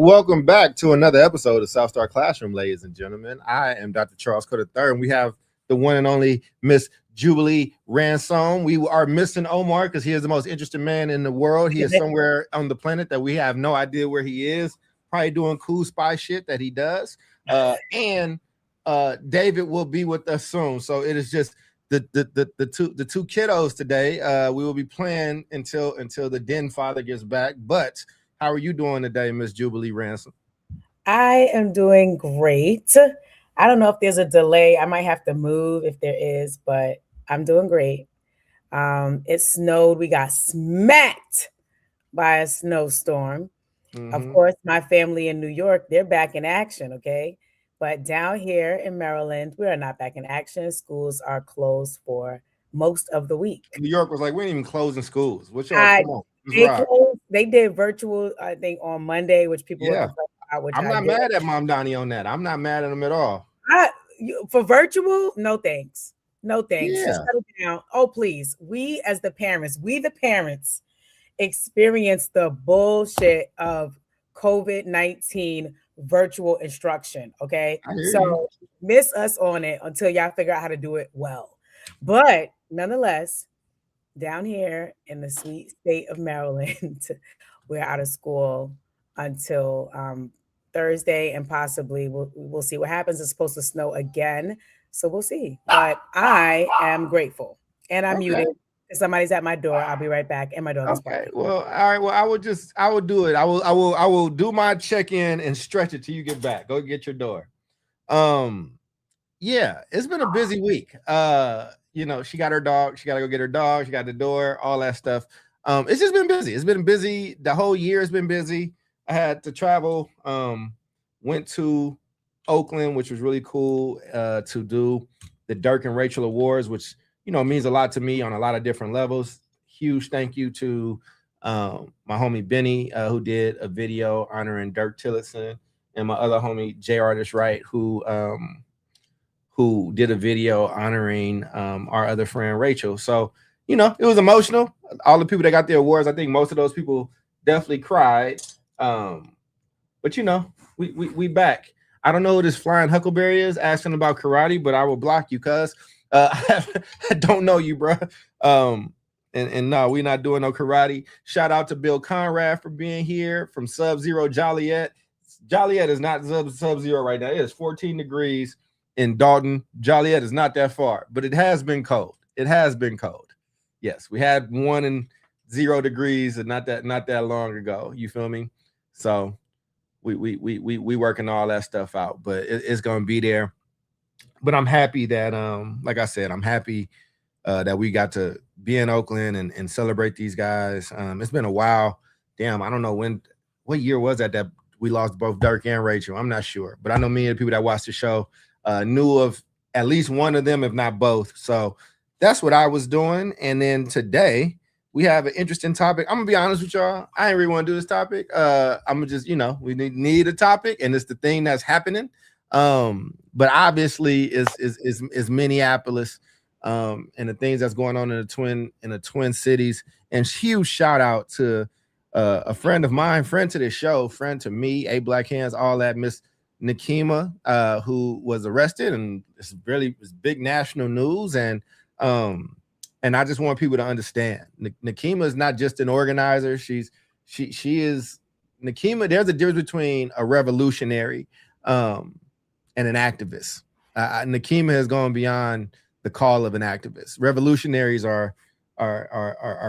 Welcome back to another episode of South Star Classroom, ladies and gentlemen. I am Dr. Charles Coder III, and we have the one and only Miss Jubilee Ransom. We are missing Omar because he is the most interesting man in the world. He is somewhere on the planet that we have no idea where he is, probably doing cool spy shit that he does. And David will be with us soon. So it is just the two kiddos today. We will be playing until the den father gets back. But how are you doing today, Miss Jubilee Ransom? I am doing great. I don't know if there's a delay. I might have to move if there is, but I'm doing great. It snowed. We got smacked by a snowstorm. Of course, my family in New York, they're back in action, okay? But down here in Maryland, we are not back in action. Schools are closed for most of the week. New York was like, we ain't even closing schools. What's y'all? Come on. They did virtual, I think, on Monday, which people were out, I'm not mad at Mom Donnie on that. I'm not mad at them at all. For virtual, no thanks. No thanks. Yeah. Just settle down. Oh, please. We as the parents, experience the bullshit of COVID-19 virtual instruction. Okay. So miss us on it until y'all figure out how to do it well. But nonetheless, down here in the sweet state of Maryland, we're out of school until Thursday, and possibly we'll see what happens. It's supposed to snow again, so we'll see. But I am grateful, and I'm muted. If somebody's at my door, I'll be right back. And my dog is barking. Well, all right. Well, I will do it. I will do my check-in and stretch it till you get back. Go get your door. Yeah, it's been a busy week. You know, she got her dog. She got to go get her dog. She got the door, all that stuff. It's just been busy. It's been busy. The whole year has been busy. I had to travel. Went to Oakland, which was really cool to do the Dirk and Rachel Awards, which, you know, means a lot to me on a lot of different levels. Huge thank you to my homie Benny, who did a video honoring Dirk Tillotson, and my other homie J Artist Wright, who did a video honoring our other friend Rachel. So, you know, it was emotional. All the people that got the awards, I think most of those people definitely cried. But you know, we back. I don't know who this flying Huckleberry is asking about karate, but I will block you, cuz I don't know you, bro. And no, we're not doing no karate. Shout out to Bill Conrad for being here from Sub-Zero Joliet. Joliet is not Sub-Zero right now. It is 14 degrees in Dalton. Joliet is not that far, but it has been cold. It has been cold. Yes, we had 1 and 0 degrees and not that long ago. You feel me? So we working all that stuff out, but it's gonna be there. But I'm happy that like I said, I'm happy that we got to be in Oakland and celebrate these guys. It's been a while. Damn, I don't know what year was that we lost both Dirk and Rachel. I'm not sure, but I know many of the people that watched the show knew of at least one of them, if not both. So that's what I was doing. And then today we have an interesting topic. I'm gonna be honest with y'all. I ain't really want to do this topic. I'm gonna just, you know, we need a topic, and it's the thing that's happening. But obviously is Minneapolis, and the things that's going on in the Twin Cities. And huge shout out to a friend of mine, friend to this show, friend to me, A Black Hands, all that, Miss Nikema, who was arrested, and it's big national news. And I just want people to understand, Nikema is not just an organizer. She is Nikema. There's a difference between a revolutionary and an activist. Nikema has gone beyond the call of an activist. Revolutionaries are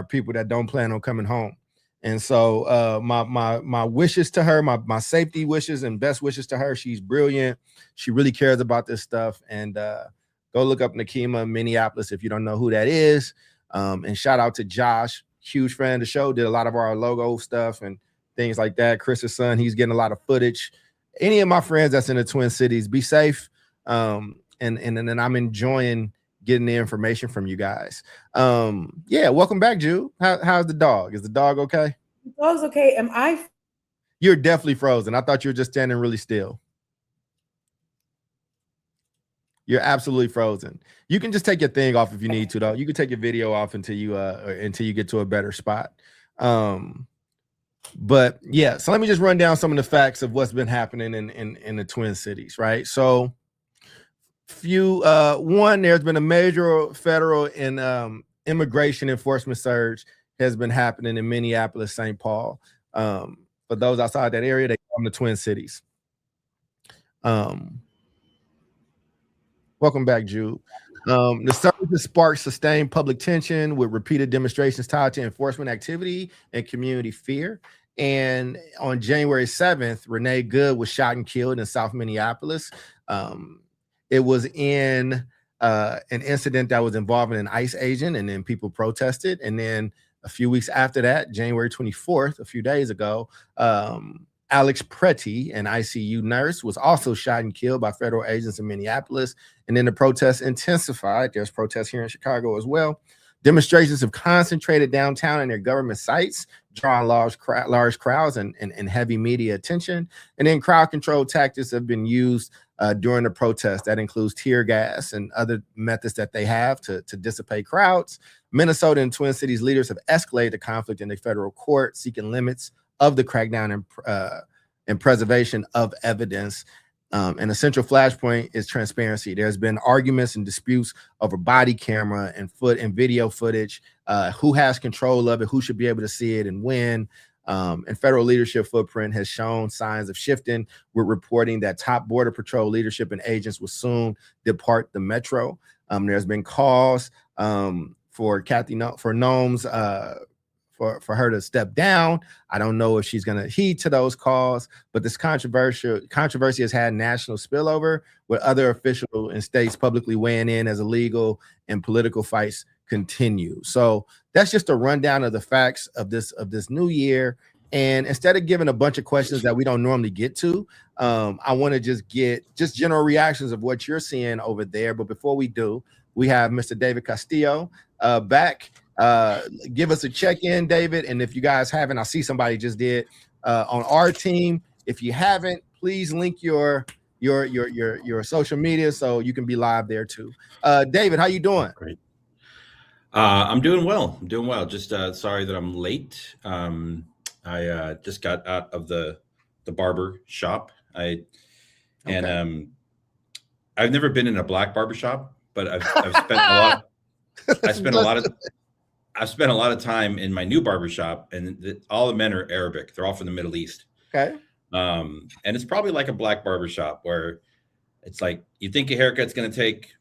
people that don't plan on coming home. And so my wishes to her, my safety wishes and best wishes to her. She's brilliant. She really cares about this stuff. And go look up Nikema Minneapolis if you don't know who that is. And shout out to Josh, huge fan of the show, did a lot of our logo stuff and things like that. Chris's son, he's getting a lot of footage. Any of my friends that's in the Twin Cities, be safe. And I'm enjoying getting the information from you guys. Yeah, welcome back, Ju. How's the dog? Is the dog okay? The dog's okay. You're definitely frozen. I thought you were just standing really still. You're absolutely frozen. You can just take your thing off if you need to, though. You can take your video off until you get to a better spot. But yeah, so let me just run down some of the facts of what's been happening in the Twin Cities, right? So one, there's been a major federal and immigration enforcement surge has been happening in Minneapolis, St. Paul. For those outside that area, they call them the Twin Cities. Welcome back, Jude. The surge has sparked sustained public tension with repeated demonstrations tied to enforcement activity and community fear. And on January 7th, Renee Good was shot and killed in South Minneapolis. It was in an incident that was involving an ICE agent, and then people protested. And then a few weeks after that, January 24th, a few days ago, Alex Pretty, an ICU nurse, was also shot and killed by federal agents in Minneapolis. And then the protests intensified. There's protests here in Chicago as well. Demonstrations have concentrated downtown in their government sites, drawing large crowds and heavy media attention. And then crowd control tactics have been used during the protest. That includes tear gas and other methods that they have to dissipate crowds. Minnesota and Twin Cities leaders have escalated the conflict in the federal court, seeking limits of the crackdown and preservation of evidence. And a central flashpoint is transparency. There's been arguments and disputes over body camera and video footage, who has control of it, who should be able to see it, and when. And federal leadership footprint has shown signs of shifting. We're reporting that top Border Patrol leadership and agents will soon depart the metro. There's been calls for Nomes for her to step down. I don't know if she's going to heed to those calls, but this controversy has had national spillover, with other officials in states publicly weighing in as illegal and political fights continue. So that's just a rundown of the facts of this new year. And instead of giving a bunch of questions that we don't normally get to, I want to just get general reactions of what you're seeing over there. But before we do, we have Mr. David Castillo back. Give us a check-in, David. And if you guys haven't, I see somebody just did on our team. If you haven't, please link your social media so you can be live there too. David, how you doing? Great. I'm doing well. Just sorry that I'm late. I just got out of the barber shop. I've never been in a black barber shop, but I've spent a lot of time in my new barbershop, and all the men are Arabic. They're all from the Middle East. Okay. And it's probably like a black barbershop where it's like you think a haircut's going to take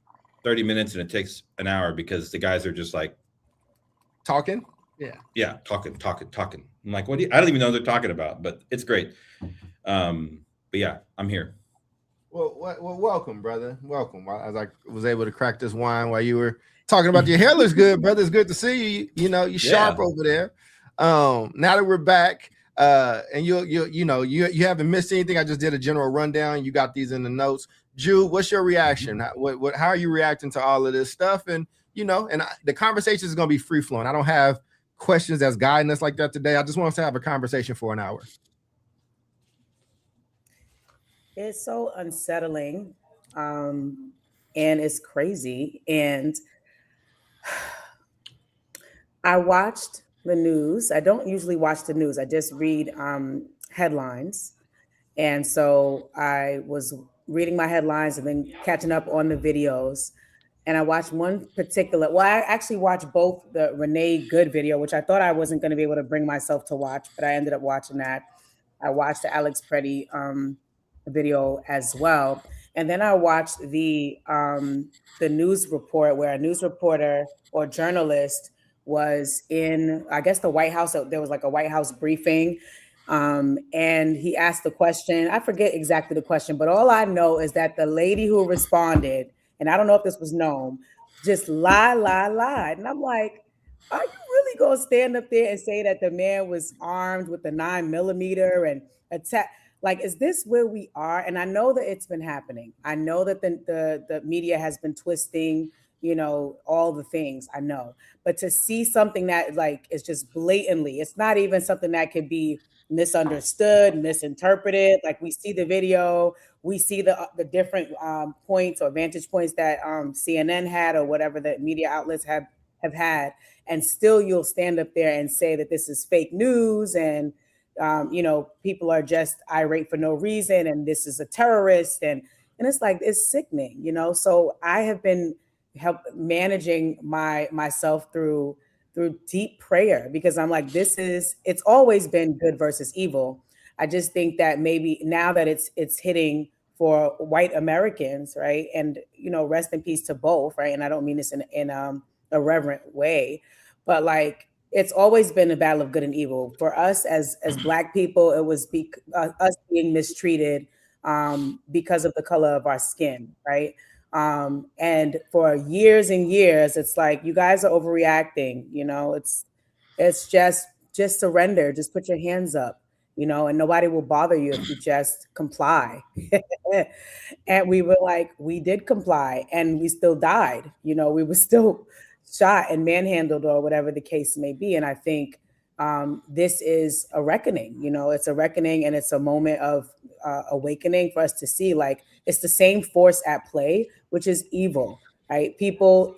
30 minutes and it takes an hour because the guys are just like talking. Yeah. Talking. I'm like, I don't even know what they're talking about, but it's great. But yeah, I'm here. Well, welcome, brother. Welcome. As I was able to crack this wine while you were talking about your hair looks good, brother. It's good to see you. You know, you're sharp over there. Now that we're back, and you haven't missed anything. I just did a general rundown. You got these in the notes. Jude, what's your reaction? How are you reacting to all of this stuff? And the conversation is going to be free flowing. I don't have questions that's guiding us like that today. I just want us to have a conversation for an hour. It's so unsettling, and it's crazy. And I watched the news. I don't usually watch the news. I just read headlines. And so I was reading my headlines and then catching up on the videos. And I watched one particular, I actually watched both the Renee Good video, which I thought I wasn't going to be able to bring myself to watch, but I ended up watching that. I watched the Alex Pretty video as well. And then I watched the news report where a news reporter or journalist was in, I guess, the White House. There was like a White House briefing. And he asked the question. I forget exactly the question, but all I know is that the lady who responded, and I don't know if this was known, just lied. And I'm like, are you really going to stand up there and say that the man was armed with a 9mm and attack? Like, is this where we are? And I know that it's been happening. I know that the media has been twisting, all the things, I know. But to see something that like is just blatantly, it's not even something that could be misunderstood, misinterpreted. Like, we see the video, we see the different points or vantage points that CNN had or whatever the media outlets have had, and still you'll stand up there and say that this is fake news and people are just irate for no reason, and this is a terrorist, and it's like, it's sickening, So I have been managing myself through deep prayer, because I'm like, it's always been good versus evil. I just think that maybe now that it's hitting for white Americans, right? And rest in peace to both, right? And I don't mean this in a reverent way, but like, it's always been a battle of good and evil. For us as Black people, it was us being mistreated because of the color of our skin, right? And for years and years, it's like, you guys are overreacting. It's just surrender, just put your hands up, and nobody will bother you if you just comply. And we were like, we did comply, and we still died. We were still shot and manhandled, or whatever the case may be. And I think this is a reckoning. It's a reckoning, and it's a moment of awakening for us to see, like, it's the same force at play, which is evil, right? People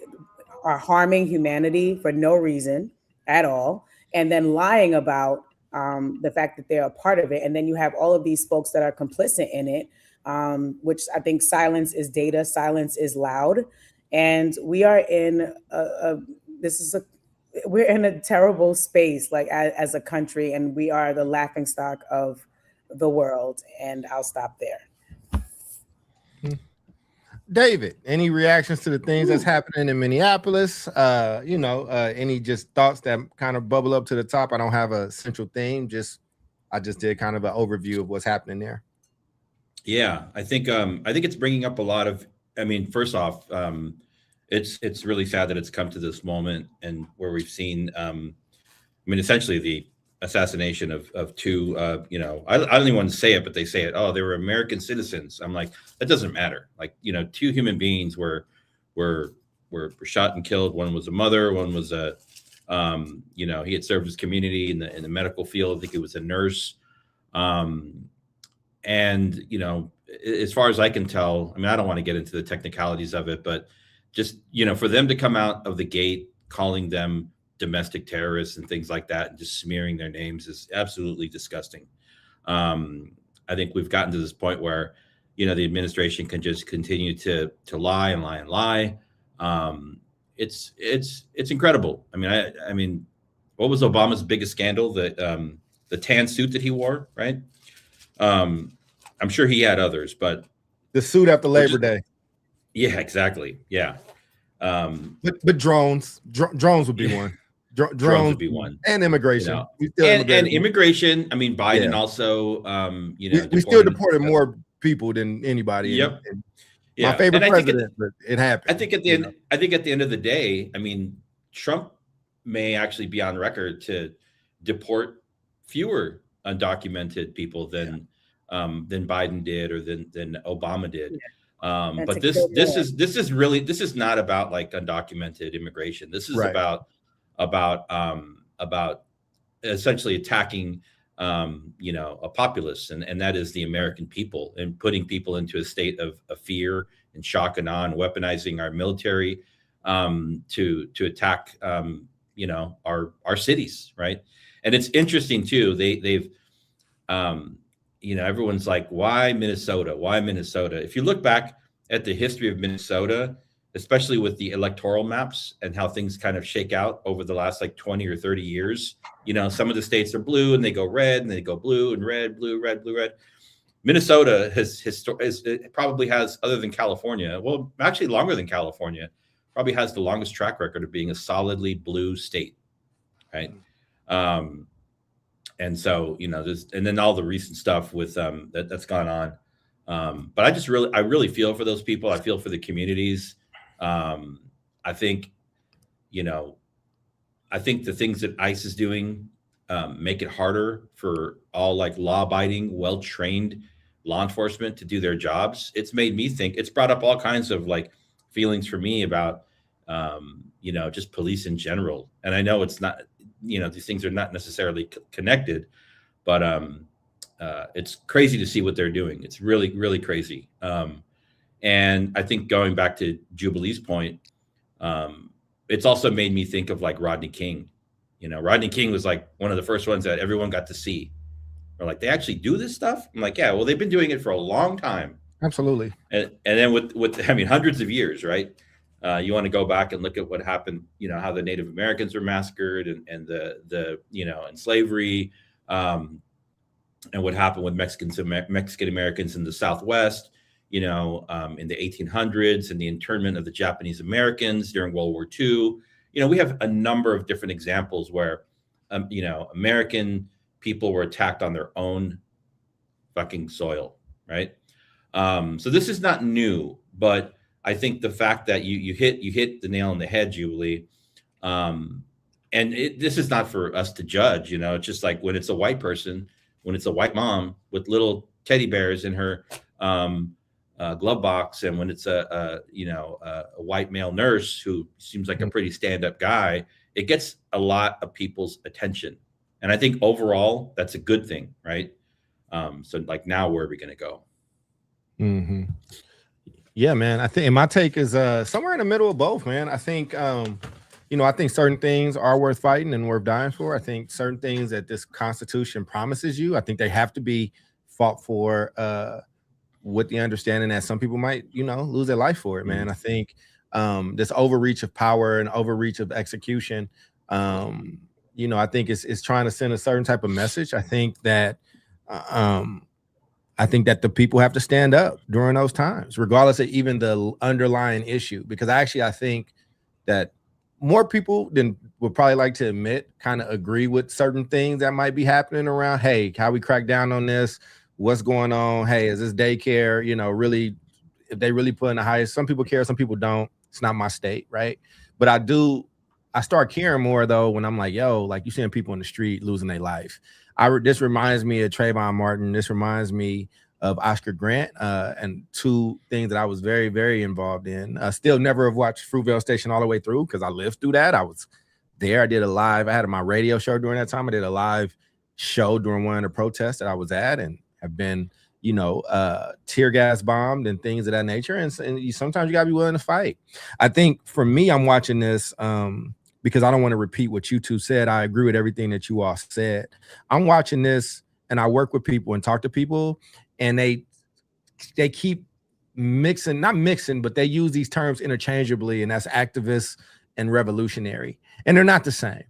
are harming humanity for no reason at all, and then lying about the fact that they're a part of it. And then you have all of these folks that are complicit in it, which I think silence is data, silence is loud. And we are in we're in a terrible space, like as a country, and we are the laughingstock of the world. And I'll stop there. David, any reactions to the things that's happening in Minneapolis? Any just thoughts that kind of bubble up to the top? I don't have a central theme. I just did kind of an overview of what's happening there. Yeah, I think it's bringing up a lot of. I mean, first off, it's really sad that it's come to this moment, and where we've seen, essentially the assassination of two. I don't even want to say it, but they say it. Oh, they were American citizens. I'm like, that doesn't matter. Like, two human beings were shot and killed. One was a mother. One was a, he had served his community in the medical field. I think he was a nurse. And, as far as I can tell, I mean, I don't want to get into the technicalities of it, but just, for them to come out of the gate calling them domestic terrorists and things like that, and just smearing their names, is absolutely disgusting. I think we've gotten to this point where, the administration can just continue to lie and lie and lie. It's incredible. I mean, what was Obama's biggest scandal? The tan suit that he wore, right? I'm sure he had others, but the suit after Labor Day. Yeah, exactly. Yeah. But drones would be one. Drones would be one, and immigration. And immigration. I mean, Biden also. We still deported more people than anybody. Yep. My favorite president, but it happened. I think at the end. I think at the end of the day, I mean, Trump may actually be on record to deport fewer undocumented people than Biden did, or than Obama did. But this is not about like undocumented immigration. This is about essentially attacking a populace, and that is the American people, and putting people into a state of fear and shock and awe, and weaponizing our military to attack our cities, right? And it's interesting too. They've everyone's like, why Minnesota? Why Minnesota? If you look back at the history of Minnesota, especially with the electoral maps and how things kind of shake out over the last like 20 or 30 years, some of the states are blue and they go red, and they go blue and red, blue, red, blue, red. Minnesota it probably has, other than California, well, actually longer than California, probably has the longest track record of being a solidly blue state, right? And so, and then all the recent stuff with that's gone on. But I really feel for those people. I feel for the communities. I think the things that ICE is doing make it harder for all like law-abiding, well-trained law enforcement to do their jobs. It's made me think. It's brought up all kinds of like feelings for me about just police in general. And I know it's not. These things are not necessarily connected, but it's crazy to see what they're doing. It's really, really crazy. And I think going back to Jubilee's point, it's also made me think of like Rodney King. Rodney King was like one of the first ones that everyone got to see, They're like, they actually do this stuff? I'm like, yeah, well, they've been doing it for a long time. Absolutely. And then with I mean, hundreds of years, right? You want to go back and look at what happened, how the Native Americans were massacred and the and slavery, and what happened with Mexican Americans in the Southwest, in the 1800s, and the internment of the Japanese Americans during World War II. We have a number of different examples where, American people were attacked on their own fucking soil, right? So this is not new, but I think the fact that you hit the nail on the head, Jubilee, and this is not for us to judge. It's just like when it's a white person, when it's a white mom with little teddy bears in her glove box, and when it's a white male nurse who seems like a pretty stand-up guy, it gets a lot of people's attention, and I think overall that's a good thing, right? So like, now where are we going to go? Mm-hmm. Yeah, man. I think, and my take is somewhere in the middle of both, man. I think I think certain things are worth fighting and worth dying for. I think certain things that this Constitution promises you, I think they have to be fought for with the understanding that some people might, lose their life for it, man. I think this overreach of power and overreach of execution, I think it's trying to send a certain type of message. I think that the people have to stand up during those times, regardless of even the underlying issue, because I think that more people than would probably like to admit kind of agree with certain things that might be happening around. Hey, how we crack down on this? What's going on? Hey, is this daycare, really, if they really put in the highest, some people care, some people don't. It's not my state, right? But I start caring more though when I'm like, yo, like, you seeing people in the street losing their life. This reminds me of Trayvon Martin. This reminds me of Oscar Grant, and two things that I was very, very involved in. Still never have watched Fruitvale Station all the way through because I lived through that. I was there. I had my radio show during that time. I did a live show during one of the protests that I was at, and have been, tear gas bombed and things of that nature. And sometimes you gotta be willing to fight. I think for me, I'm watching this because I don't want to repeat what you two said. I agree with everything that you all said. I'm watching this, and I work with people and talk to people, and they keep not mixing, but they use these terms interchangeably, and that's activist and revolutionary, and they're not the same.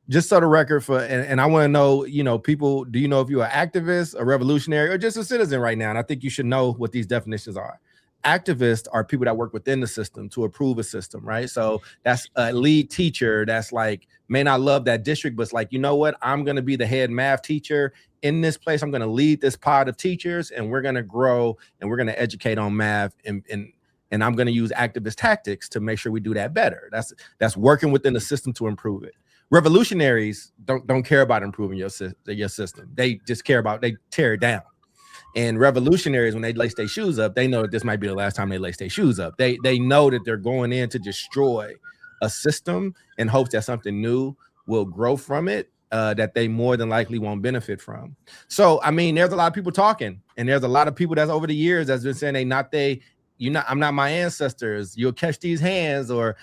Just so the record and I want to know, people, do you know if you're an activist, a revolutionary, or just a citizen right now? And I think you should know what these definitions are. Activists are people that work within the system to improve a system, right? So that's a lead teacher that's like, may not love that district, but it's like, you know what? I'm going to be the head math teacher in this place. I'm going to lead this pod of teachers, and we're going to grow, and we're going to educate on math, and I'm going to use activist tactics to make sure we do that better. That's working within the system to improve it. Revolutionaries don't care about improving your system. They just care about, they tear it down. And revolutionaries, when they lace their shoes up, they know that this might be the last time they lace their shoes up. They know that they're going in to destroy a system in hopes that something new will grow from it, that they more than likely won't benefit from. So, I mean, there's a lot of people talking, and there's a lot of people that's over the years that's been saying I'm not my ancestors. You'll catch these hands, or,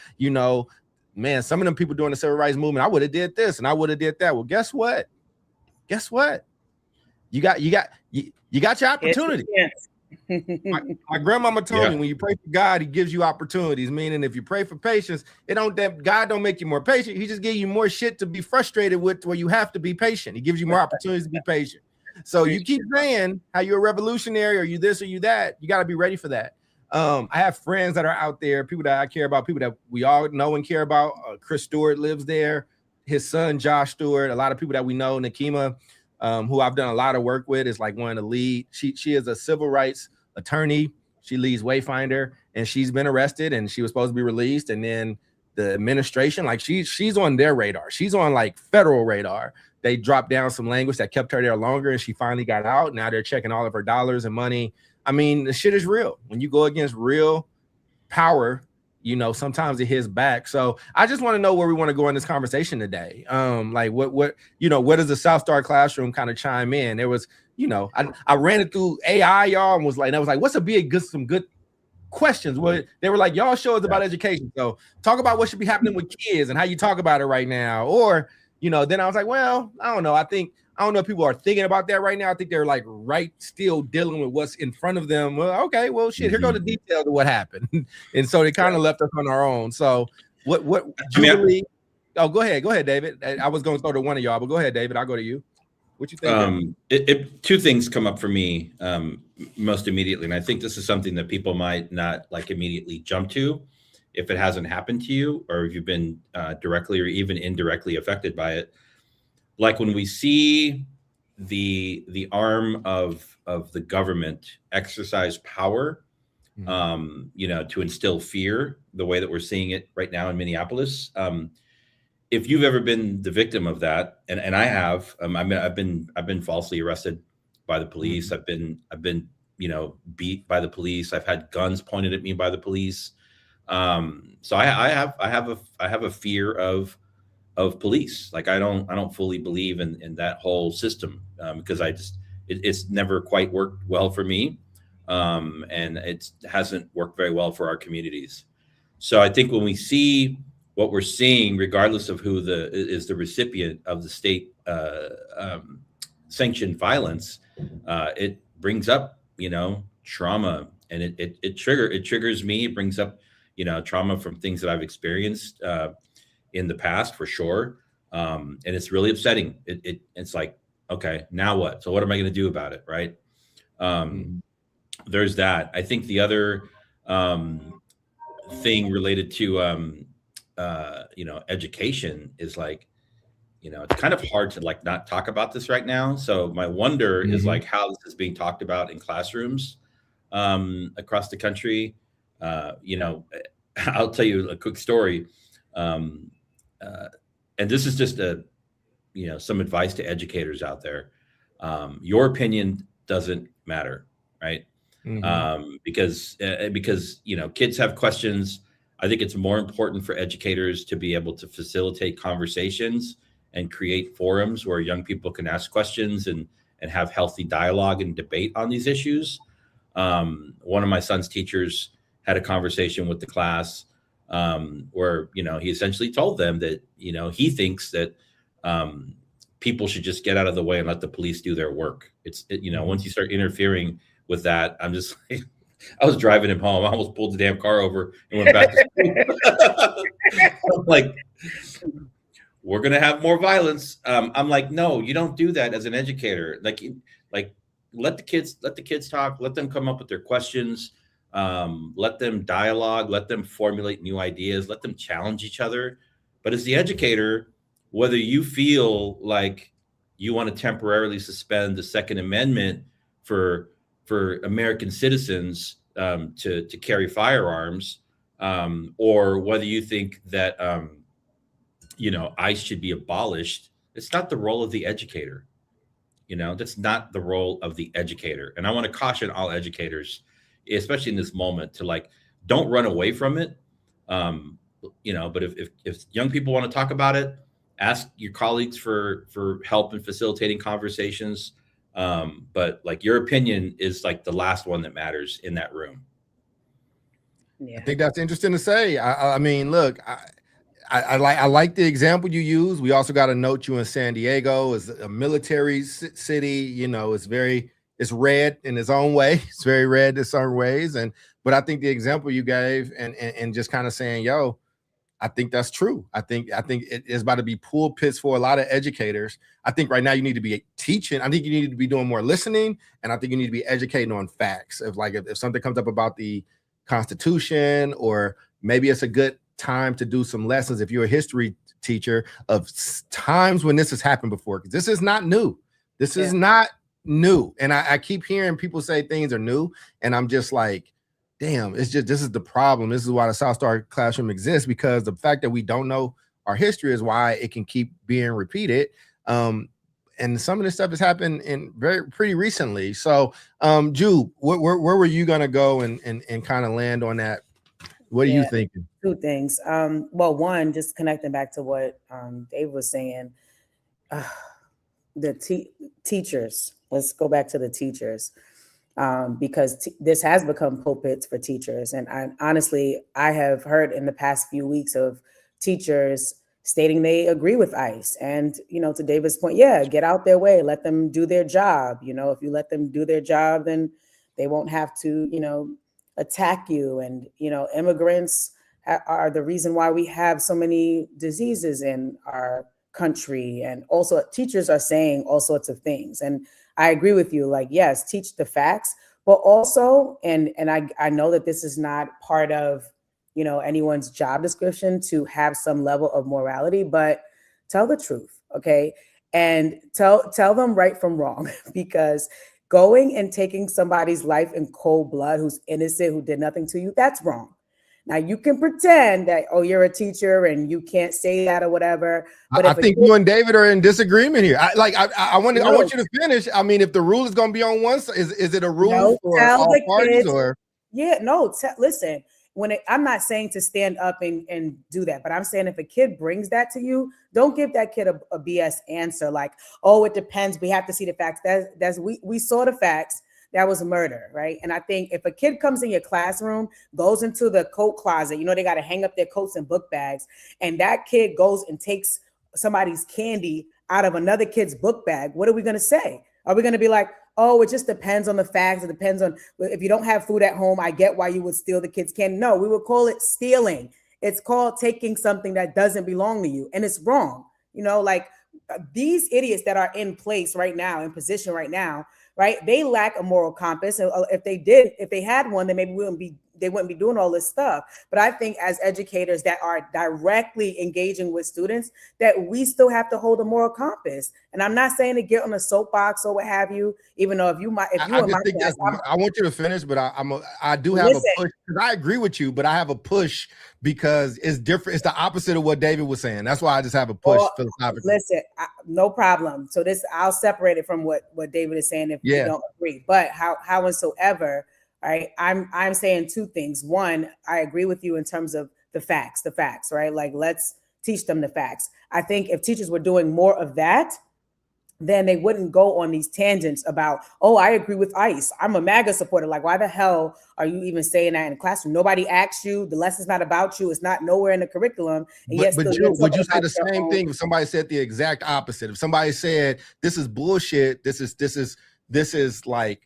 man, some of them people doing the civil rights movement, I would have did this and I would have did that. Well, guess what? You got your opportunity. Yes. My grandmama told me, when you pray for God, he gives you opportunities. Meaning, if you pray for patience, God don't make you more patient. He just gives you more shit to be frustrated with, where you have to be patient. He gives you more opportunities to be patient. So you keep saying how you're a revolutionary, or you this or you that. You got to be ready for that. I have friends that are out there, people that I care about, people that we all know and care about. Chris Stewart lives there. His son, Josh Stewart, a lot of people that we know, Nakima, who I've done a lot of work with, is like one of the lead. She is a civil rights attorney. She leads Wayfinder, and she's been arrested, and she was supposed to be released. And then the administration, like she's on their radar. She's on like federal radar. They dropped down some language that kept her there longer, and she finally got out. Now they're checking all of her dollars and money. I mean, the shit is real. When you go against real power, sometimes it hits back. So I just want to know where we want to go in this conversation today. Like what does the South Star Classroom kind of chime in? There was, I ran it through AI, y'all, and was like, what's some good questions? Well, they were like, y'all show us about education. So talk about what should be happening with kids and how you talk about it right now. Or, then I was like, well, I don't know. I think I don't know if people are thinking about that right now. I think they're like still dealing with what's in front of them. Well, okay, well, shit, here go the details of what happened. And so they kind of left us on our own. So what Jubilee? Oh, go ahead, David. I was going to throw to one of y'all, but go ahead, David. I'll go to you. What you think? Two things come up for me most immediately, and I think this is something that people might not like immediately jump to if it hasn't happened to you, or if you've been directly or even indirectly affected by it. Like when we see the arm of the government exercise power, to instill fear, the way that we're seeing it right now in Minneapolis. If you've ever been the victim of that, and I have, I've been falsely arrested by the police. I've been beat by the police. I've had guns pointed at me by the police. So I have a fear of police. Like I don't fully believe in that whole system because it's never quite worked well for me, and it hasn't worked very well for our communities. So I think when we see what we're seeing, regardless of who is the recipient of the state sanctioned violence, it brings up trauma, and it triggers me. It brings up trauma from things that I've experienced in the past, for sure, and it's really upsetting. It's like, okay, now what? So what am I going to do about it, right? There's that. I think the other thing related to education is like, it's kind of hard to like not talk about this right now. So my wonder is like how this is being talked about in classrooms across the country. I'll tell you a quick story. And this is just some advice to educators out there. Your opinion doesn't matter, right? Because kids have questions. I think it's more important for educators to be able to facilitate conversations and create forums where young people can ask questions and have healthy dialogue and debate on these issues. One of my son's teachers had a conversation with the class where, he essentially told them that, he thinks that people should just get out of the way and let the police do their work. Once you start interfering with that, I'm just like, I was driving him home. I almost pulled the damn car over and went back to school. I'm like, we're going to have more violence. I'm like, no, you don't do that as an educator. Like let the kids talk, let them come up with their questions. Let them dialogue, let them formulate new ideas, let them challenge each other. But as the educator, whether you feel like you want to temporarily suspend the Second Amendment for American citizens to carry firearms, or whether you think that ICE should be abolished, it's not the role of the educator. That's not the role of the educator. And I want to caution all educators, especially in this moment, to don't run away from it. But if young people want to talk about it, ask your colleagues for help in facilitating conversations. But your opinion is the last one that matters in that room. Yeah. I think that's interesting to say. I mean, look, I like the example you use. We also got to note you in San Diego is a military city. It's red in its own way. It's very red in certain ways. But I think the example you gave and just kind of saying, yo, I think that's true. I think it is about to be pulpits for a lot of educators. I think right now you need to be teaching. I think you need to be doing more listening, and I think you need to be educating on facts. If something comes up about the Constitution, or maybe it's a good time to do some lessons if you're a history teacher of times when this has happened before, because this is not new. This is not new. And I keep hearing people say things are new, and I'm just like, damn, this is the problem. This is why the South Star Classroom exists, because the fact that we don't know our history is why it can keep being repeated. And some of this stuff has happened pretty recently. So, Ju, where were you gonna go and kind of land on that? What are you thinking? Two things. Well, one, just connecting back to what Dave was saying, the teachers. Let's go back to the teachers. Because this has become pulpits for teachers. And honestly, I have heard in the past few weeks of teachers stating they agree with ICE. And, to David's point, yeah, get out their way, let them do their job. If you let them do their job, then they won't have to, attack you. And, immigrants are the reason why we have so many diseases in our country. And also teachers are saying all sorts of things. And I agree with you, like, yes, teach the facts, but also, and I know that this is not part of, anyone's job description to have some level of morality, but tell the truth. Okay. And tell them right from wrong, because going and taking somebody's life in cold blood, who's innocent, who did nothing to you, that's wrong. Now you can pretend that, oh, you're a teacher and you can't say that or whatever. But I think you and David are in disagreement here. I want you to finish. I mean, if the rule is going to be on one side, is it a rule for all parties or? Yeah, no. Listen, I'm not saying to stand up and do that, but I'm saying if a kid brings that to you, don't give that kid a BS answer like, oh, it depends. We have to see the facts. We saw the facts. That was murder, right? And I think if a kid comes in your classroom, goes into the coat closet, they got to hang up their coats and book bags, and that kid goes and takes somebody's candy out of another kid's book bag, what are we going to say? Are we going to be like, oh, it just depends on the facts. It depends on if you don't have food at home, I get why you would steal the kid's candy. No, we would call it stealing. It's called taking something that doesn't belong to you. And it's wrong. Like these idiots that are in place right now, in position right now, right? They lack a moral compass. And if they had one, then maybe they wouldn't be doing all this stuff. But I think as educators that are directly engaging with students, that we still have to hold a moral compass. And I'm not saying to get on a soapbox or what have you, even though I want you to finish, but I do have a push, because I agree with you, but I have a push because it's different. It's the opposite of what David was saying. That's why I just have a push philosophically. Listen, no problem. So I'll separate it from what David is saying if you don't agree. But howsoever, right? I'm saying two things. One, I agree with you in terms of the facts, right? Like, let's teach them the facts. I think if teachers were doing more of that, then they wouldn't go on these tangents about, oh, I agree with ICE. I'm a MAGA supporter. Like, why the hell are you even saying that in the classroom? Nobody asked you. The lesson's not about you. It's not nowhere in the curriculum. And would you say the same thing if somebody said the exact opposite? If somebody said, this is bullshit, this is like,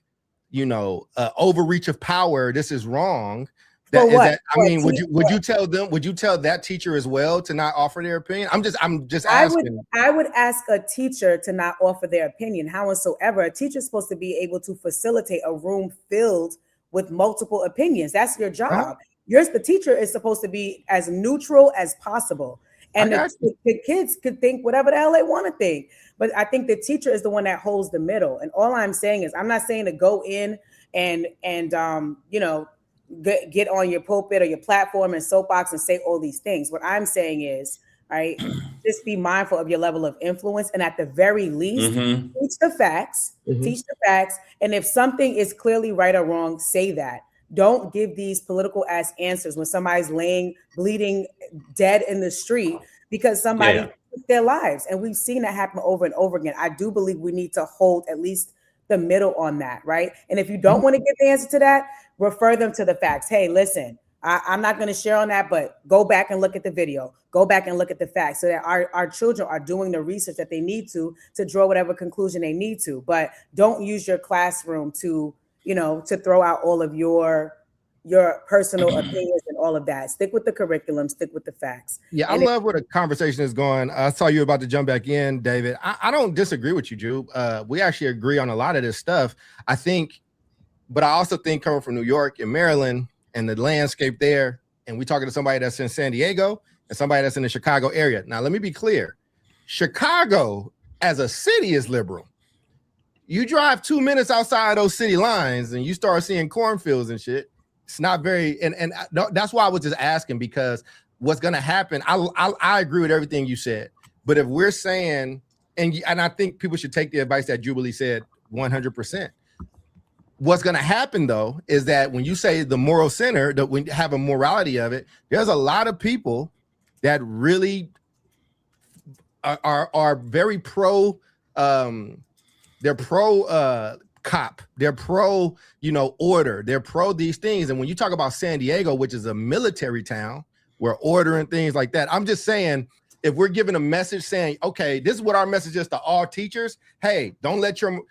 overreach of power, this is wrong. Would you tell that teacher as well to not offer their opinion? I'm just asking. I would ask a teacher to not offer their opinion. Howsoever, a teacher's supposed to be able to facilitate a room filled with multiple opinions. That's your job. The teacher is supposed to be as neutral as possible. And the kids could think whatever the hell they want to think. But I think the teacher is the one that holds the middle. And all I'm saying is, I'm not saying to go in and get on your pulpit or your platform and soapbox and say all these things. What I'm saying is, right, just be mindful of your level of influence. And at the very least, teach the facts, And if something is clearly right or wrong, say that. Don't give these political ass answers when somebody's bleeding, dead in the street because somebody took their lives. And we've seen that happen over and over again. I do believe we need to hold at least the middle on that, right? And if you don't want to get the answer to that, refer them to the facts. Hey, listen, I'm not going to share on that, but go back and look at the video. Go back and look at the facts so that our children are doing the research that they need to draw whatever conclusion they need to. But don't use your classroom to throw out all of your personal opinions and all of that. Stick with the curriculum, stick with the facts. Yeah, I love where the conversation is going. I saw you about to jump back in, David. I don't disagree with you, Drew. We actually agree on a lot of this stuff. But I also think coming from New York and Maryland and the landscape there, and we talking to somebody that's in San Diego and somebody that's in the Chicago area. Now, let me be clear. Chicago as a city is liberal. You drive 2 minutes outside those city lines and you start seeing cornfields and shit. It's not very, and that's why I was just asking, because what's going to happen, I agree with everything you said, but if we're saying, and I think people should take the advice that Jubilee said 100%. What's going to happen though, is that when you say the moral center, that we have a morality of it, there's a lot of people that really are very pro, they're pro cop, they're pro, order, they're pro these things. And when you talk about San Diego, which is a military town where order and things like that, I'm just saying if we're giving a message saying, okay, this is what our message is to all teachers. Hey, don't let your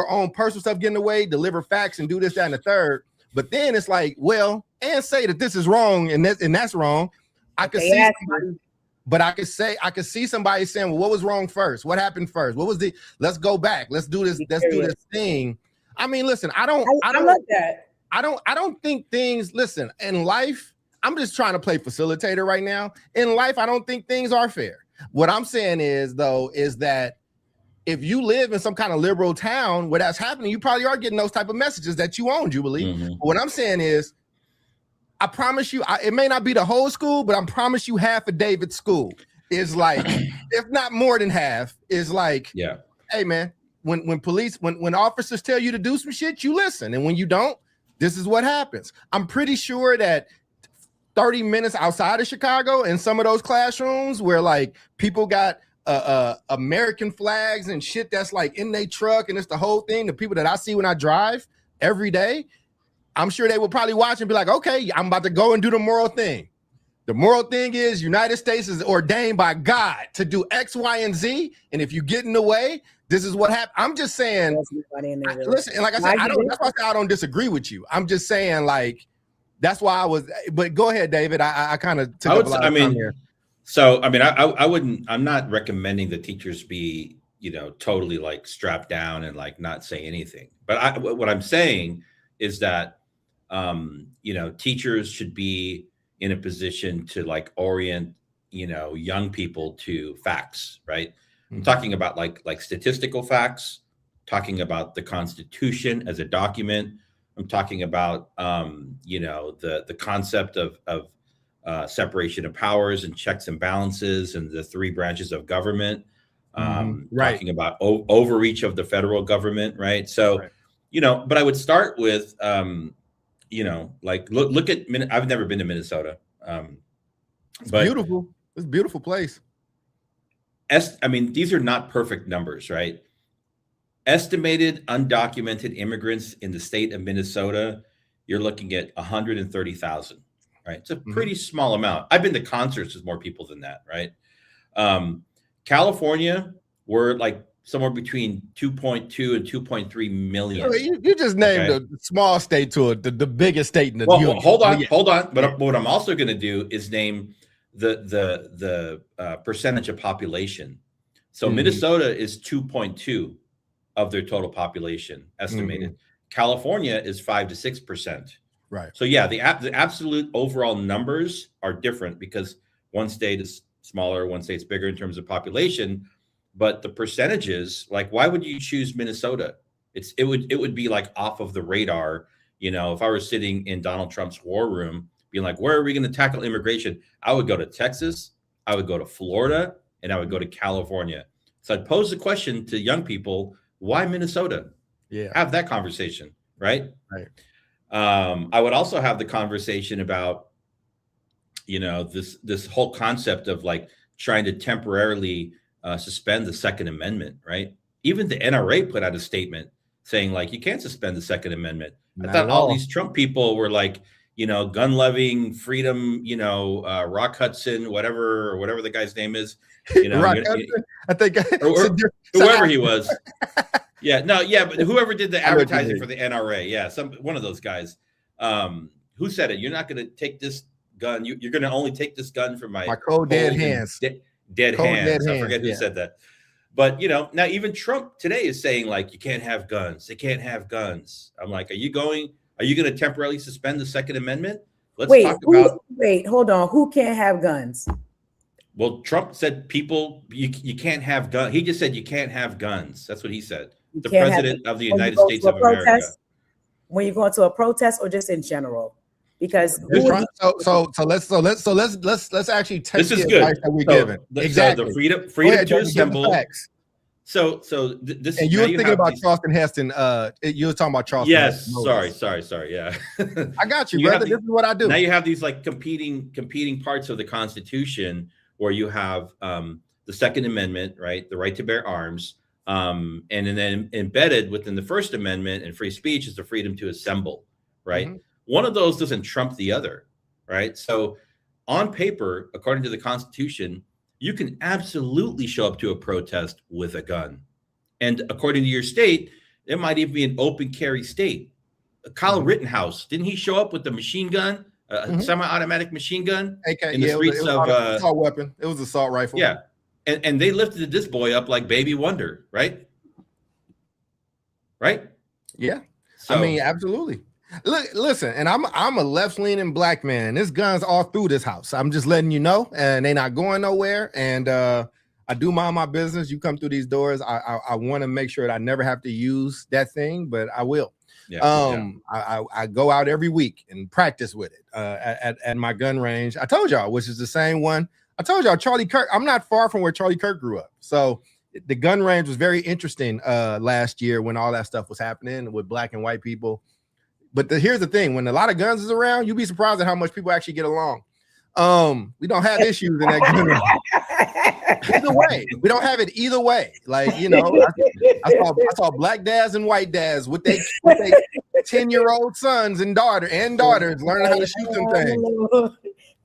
own personal stuff get in the way, deliver facts and do this, that, and the third. But then it's like, well, and say that this is wrong and that's wrong. I could see somebody, but I could see somebody saying, well, what was wrong first? What happened first? What was let's go back. Let's do this thing. I mean, listen, I don't like that. I don't think things, listen, in life, I'm just trying to play facilitator right now. In life, I don't think things are fair. What I'm saying is, though, is that if you live in some kind of liberal town where that's happening, you probably are getting those type of messages that you own, Jubilee. Mm-hmm. What I'm saying is, I promise you, it may not be the whole school, but I promise you half of David's school is like, if not more than half, is like, yeah, hey, man, when officers tell you to do some shit, you listen. And when you don't, this is what happens. I'm pretty sure that 30 minutes outside of Chicago in some of those classrooms where like people got American flags and shit that's like in their truck and it's the whole thing, the people that I see when I drive every day, I'm sure they will probably watch and be like, okay, I'm about to go and do the moral thing. The moral thing is United States is ordained by God to do X, Y, and Z. And if you get in the way, this is what happened. I'm just saying, listen, and like I said, that's why I don't disagree with you. I'm just saying, like, that's why I was, but go ahead, David. I kind of took up a lot of time here. So, I mean, I wouldn't, I'm not recommending that teachers be, totally like strapped down and like not say anything. But what I'm saying is that, teachers should be in a position to like orient, young people to facts, right? I'm talking about like statistical facts, talking about the Constitution as a document. I'm talking about, the concept of separation of powers and checks and balances and the three branches of government. Right. Talking about overreach of the federal government, right? So, right. But I would start with, like look at I've never been to Minnesota. It's beautiful. It's a beautiful place. I mean, these are not perfect numbers, right? Estimated undocumented immigrants in the state of Minnesota, you're looking at 130,000, right? It's a pretty small amount. I've been to concerts with more people than that, right? California, we're like somewhere between 2.2 and 2.3 million. You just named a small state to the biggest state in the union. Hold on. But what I'm also going to do is name the percentage of population. So Minnesota is 2.2 of their total population estimated. California is 5 to 6%. Right. So yeah, the absolute overall numbers are different because one state is smaller, one state's bigger in terms of population, but the percentages, like, why would you choose Minnesota? It would be like off of the radar. If I were sitting in Donald Trump's war room, being like, where are we going to tackle immigration? I would go to Texas, I would go to Florida, and I would go to California. So I'd pose the question to young people, why Minnesota? Yeah. Have that conversation, right? Right. I would also have the conversation about, this whole concept of like trying to temporarily suspend the Second Amendment, right? Even the NRA put out a statement saying like, you can't suspend the Second Amendment. I thought all these Trump people were like, gun loving, freedom, Rock Hudson, whatever the guy's name is, Rock Hudson, I think, or whoever he was. But whoever did the advertising for the NRA, one of those guys, who said it? You're not going to take this gun. You're going to only take this gun from my cold dead hands. Dead hands. I forget who said that. But now even Trump today is saying like, you can't have guns. They can't have guns. I'm like, are you going to temporarily suspend the Second Amendment? Wait, hold on. Who can't have guns? Well, Trump said you can't have guns. He just said you can't have guns. That's what he said. The president of the United States of America. When you go into a protest or just in general? Because let's actually take this is good that we're given. Exactly. So the freedom to assemble. So this, and you were thinking about Charleston Heston. You were talking about Charleston. Yes. Sorry. Yeah. I got you, brother. This is what I do. Now you have these like competing parts of the Constitution where you have the Second Amendment, right? The right to bear arms. And then embedded within the First Amendment and free speech is the freedom to assemble, right? One of those doesn't trump the other, right? So on paper, according to the Constitution, you can absolutely show up to a protest with a gun. And according to your state, it might even be an open carry state. Kyle Rittenhouse, didn't he show up with a machine gun, a semi-automatic machine gun in the streets of assault weapon? It was an assault rifle. Yeah, and they lifted this boy up like baby wonder, right? Right? Yeah. So, I mean, absolutely. Look, listen, and I'm a left-leaning black man. There's guns all through this house. I'm just letting you know, and they're not going nowhere. And I do mind my business. You come through these doors. I want to make sure that I never have to use that thing, but I will. Yeah, I go out every week and practice with it at my gun range. I told y'all, which is the same one. I told y'all, Charlie Kirk. I'm not far from where Charlie Kirk grew up. So the gun range was very interesting last year when all that stuff was happening with black and white people. But here's the thing: when a lot of guns is around, you'd be surprised at how much people actually get along. We don't have issues in that gun range. Either way, we don't have it either way. Like, you know, I saw black dads and white dads with their 10-year-old sons and daughters learning how to shoot them things.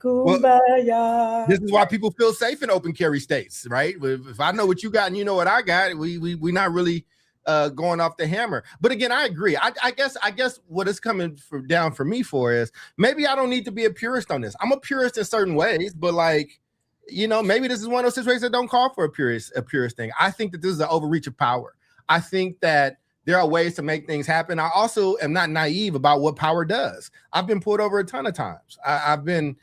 Well, this is why people feel safe in open carry states, right? If I know what you got and you know what I got, we're not really going off the hammer. But again, I agree. I guess what it's coming down for me for is maybe I don't need to be a purist on this. I'm a purist in certain ways, but like, you know, maybe this is one of those situations that don't call for a purist thing. I think that this is an overreach of power. I think that there are ways to make things happen. I also am not naive about what power does. I've been pulled over a ton of times. I've been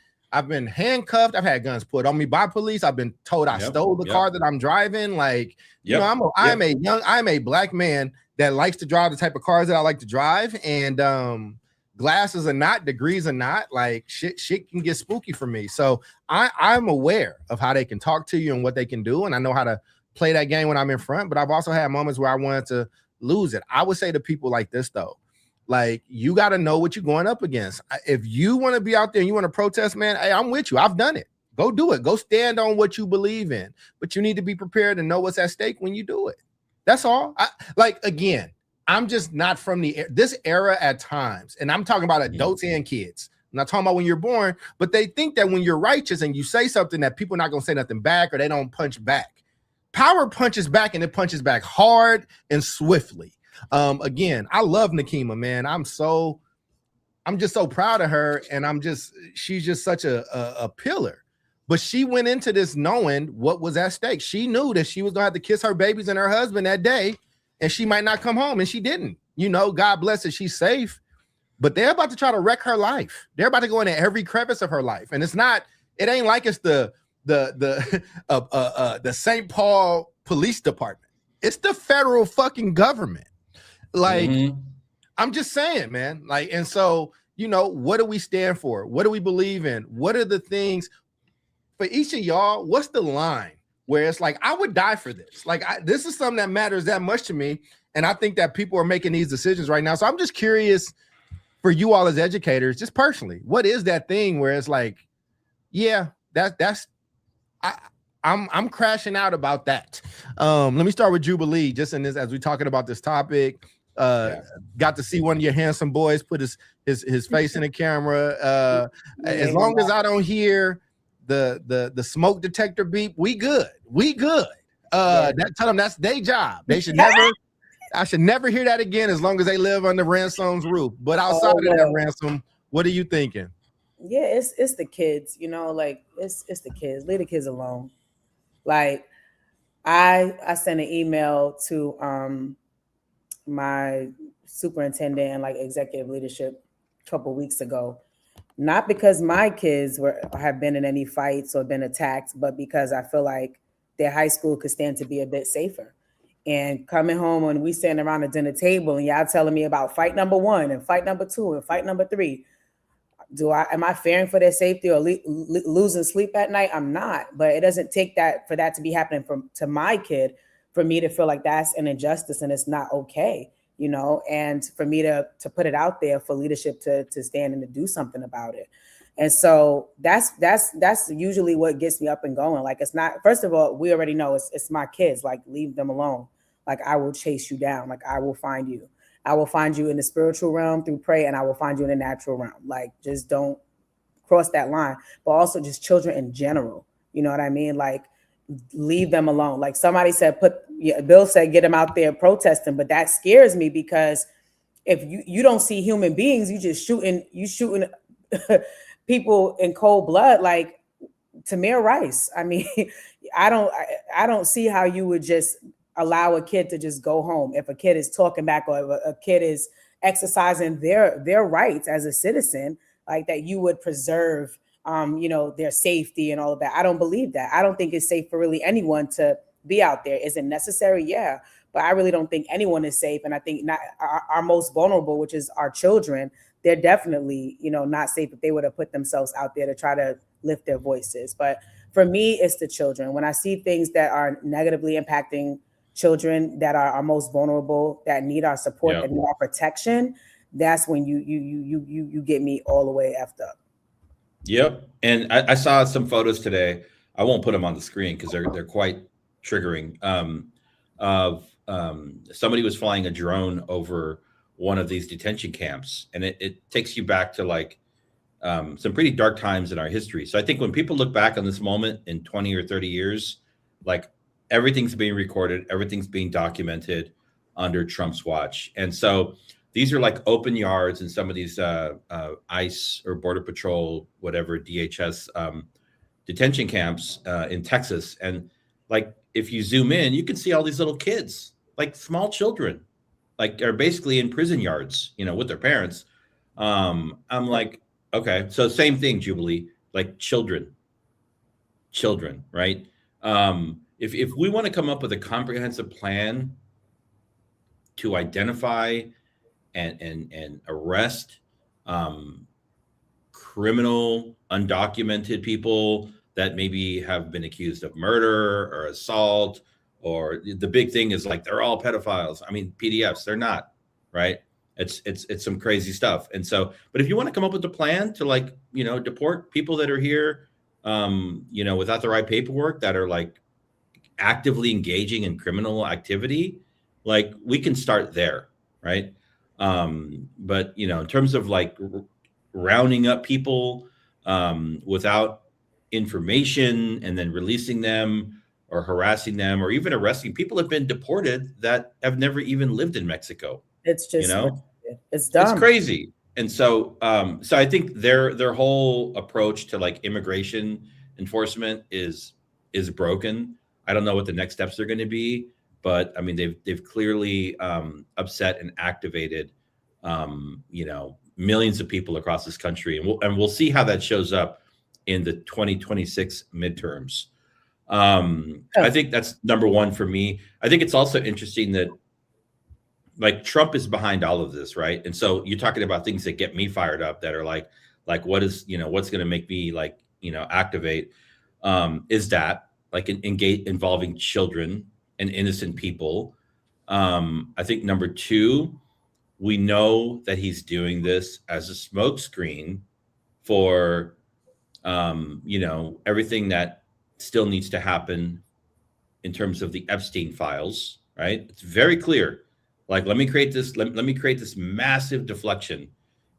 handcuffed. I've had guns put on me by police. I've been told I stole the car that I'm driving. Like, you know, I'm a black man that likes to drive the type of cars that I like to drive. And glasses are not, degrees are not. Like shit can get spooky for me. So I'm aware of how they can talk to you and what they can do. And I know how to play that game when I'm in front, but I've also had moments where I wanted to lose it. I would say to people like this though, like, you got to know what you're going up against. If you want to be out there and you want to protest, man, hey, I'm with you. I've done it. Go do it. Go stand on what you believe in. But you need to be prepared and know what's at stake when you do it. That's all. Again, I'm just not from this era at times. And I'm talking about adults and kids. I'm not talking about when you're born, but they think that when you're righteous and you say something that people are not going to say nothing back or they don't punch back. Power punches back, and it punches back hard and swiftly. Again, I love Nakima, man. I'm just so proud of her, and she's just such a pillar. But she went into this knowing what was at stake. She knew that she was gonna have to kiss her babies and her husband that day, and she might not come home, and she didn't. You know, God bless her, she's safe. But they're about to try to wreck her life. They're about to go into every crevice of her life, and it ain't like it's the St. Paul Police Department. It's the federal fucking government. Like, I'm just saying, man. Like, and so, you know, what do we stand for? What do we believe in? What are the things for each of y'all? What's the line where it's like, I would die for this? Like, this is something that matters that much to me. And I think that people are making these decisions right now. So I'm just curious for you all as educators, just personally, what is that thing where it's like, yeah, I'm crashing out about that. Let me start with Jubilee, just in this, as we're talking about this topic. Got to see one of your handsome boys put his face in the camera. As long as I don't hear the smoke detector beep, we good. Tell them that's their job. They should never. I should never hear that again as long as they live under Ransom's roof. But outside of that, Ransom, what are you thinking? Yeah, it's the kids, you know, like it's the kids. Leave the kids alone. Like I sent an email to my superintendent and like executive leadership a couple weeks ago, not because my kids have been in any fights or been attacked, but because I feel like their high school could stand to be a bit safer. And coming home when we stand around the dinner table and y'all telling me about fight number 1 and fight number 2 and fight number 3, am I fearing for their safety or losing sleep at night? I'm not, but it doesn't take that for that to be happening to my kid for me to feel like that's an injustice and it's not okay, you know, and for me to put it out there for leadership to stand and to do something about it. And so that's usually what gets me up and going. Like, it's not, first of all, we already know it's my kids, like, leave them alone. Like, I will chase you down. Like, I will find you. I will find you in the spiritual realm through prayer, and I will find you in the natural realm. Like, just don't cross that line. But also just children in general. You know what I mean? Like, leave them alone. Like somebody said, Bill said, get them out there protesting, but that scares me because if you don't see human beings, you shooting people in cold blood, like Tamir Rice. I mean, I don't see how you would just allow a kid to just go home if a kid is talking back or if a kid is exercising their rights as a citizen, like that you would preserve their safety and all of that. I don't believe that. I don't think it's safe for really anyone to be out there. Is it necessary? Yeah, but I really don't think anyone is safe. And I think not our most vulnerable, which is our children, they're definitely, not safe if they would have put themselves out there to try to lift their voices. But for me, it's the children. When I see things that are negatively impacting children that are our most vulnerable, that need our support, that need our protection, that's when you get me all the way effed up. Yep. And I saw some photos today. I won't put them on the screen because they're quite triggering. Of somebody was flying a drone over one of these detention camps, and it takes you back to like some pretty dark times in our history. So I think when people look back on this moment in 20 or 30 years, like everything's being recorded, everything's being documented under Trump's watch. And so these are like open yards in some of these ICE or Border Patrol, whatever, DHS detention camps in Texas. And like, if you zoom in, you can see all these little kids, like small children, like are basically in prison yards, with their parents. I'm like, okay, so same thing, Jubilee, like children, right? If we want to come up with a comprehensive plan to identify and arrest criminal, undocumented people that maybe have been accused of murder or assault, or the big thing is like they're all pedophiles. I mean, PDFs, they're not, right? It's some crazy stuff. And so, but if you want to come up with a plan to like, deport people that are here, without the right paperwork, that are like actively engaging in criminal activity, like we can start there, right? But in terms of like rounding up people without information and then releasing them or harassing them or even arresting, people have been deported that have never even lived in Mexico. It's just, it's dumb. It's crazy. And so, so I think their whole approach to like immigration enforcement is broken. I don't know what the next steps are going to be, but I mean, they've clearly upset and activated, millions of people across this country, and we'll see how that shows up in the 2026 midterms. I think that's number one for me. I think it's also interesting that like Trump is behind all of this, right? And so you're talking about things that get me fired up that are like what is, what's going to make me like, activate, is that like engage involving children and innocent people. I think number two, we know that he's doing this as a smokescreen for, everything that still needs to happen in terms of the Epstein files, right? It's very clear. Like, let me create this massive deflection,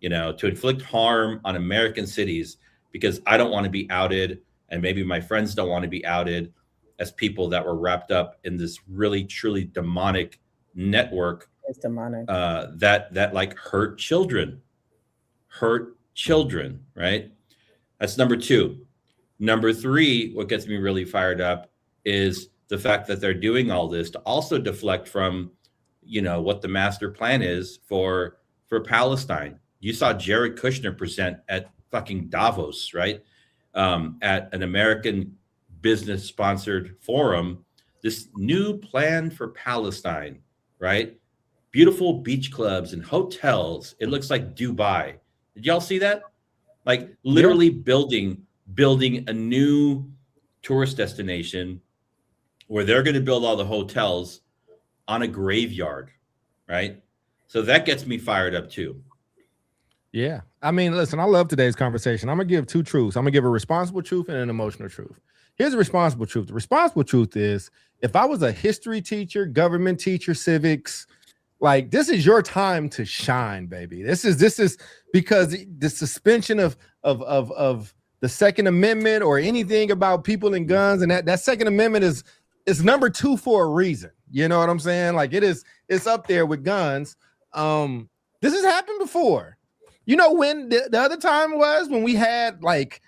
to inflict harm on American cities because I don't want to be outed, and maybe my friends don't want to be outed as people that were wrapped up in this really truly demonic network. It's demonic. That like hurt children, right? That's number two. Number three, what gets me really fired up is the fact that they're doing all this to also deflect from, what the master plan is for Palestine. You saw Jared Kushner present at fucking Davos, right? At an American business sponsored forum, this new plan for Palestine, right? Beautiful beach clubs and hotels. It looks like Dubai. Did y'all see that? Like literally building a new tourist destination where they're going to build all the hotels on a graveyard, right? So that gets me fired up too. Yeah. I mean, listen, I love today's conversation. I'm going to give two truths. I'm going to give a responsible truth and an emotional truth. Here's the responsible truth. The responsible truth is if I was a history teacher, government teacher, civics, like this is your time to shine, baby. This is because the suspension of the Second Amendment or anything about people and guns, and that Second Amendment is number 2 for a reason. You know what I'm saying? Like it's up there with guns. This has happened before. You know when the other time was when we had like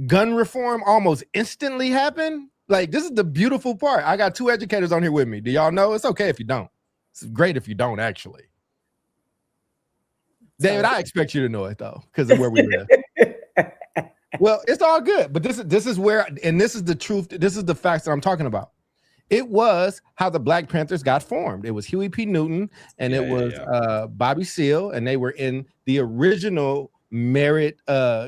gun reform almost instantly happen. Like this is the beautiful part. I got 2 educators on here with me. Do y'all know? It's okay if you don't. It's great if you don't actually. David, I expect you to know it though, because of where we live. Well, it's all good, but this is where, and this is the truth. This is the facts that I'm talking about. It was how the Black Panthers got formed. It was Huey P. Newton and it was Bobby Seale, and they were in the original Merritt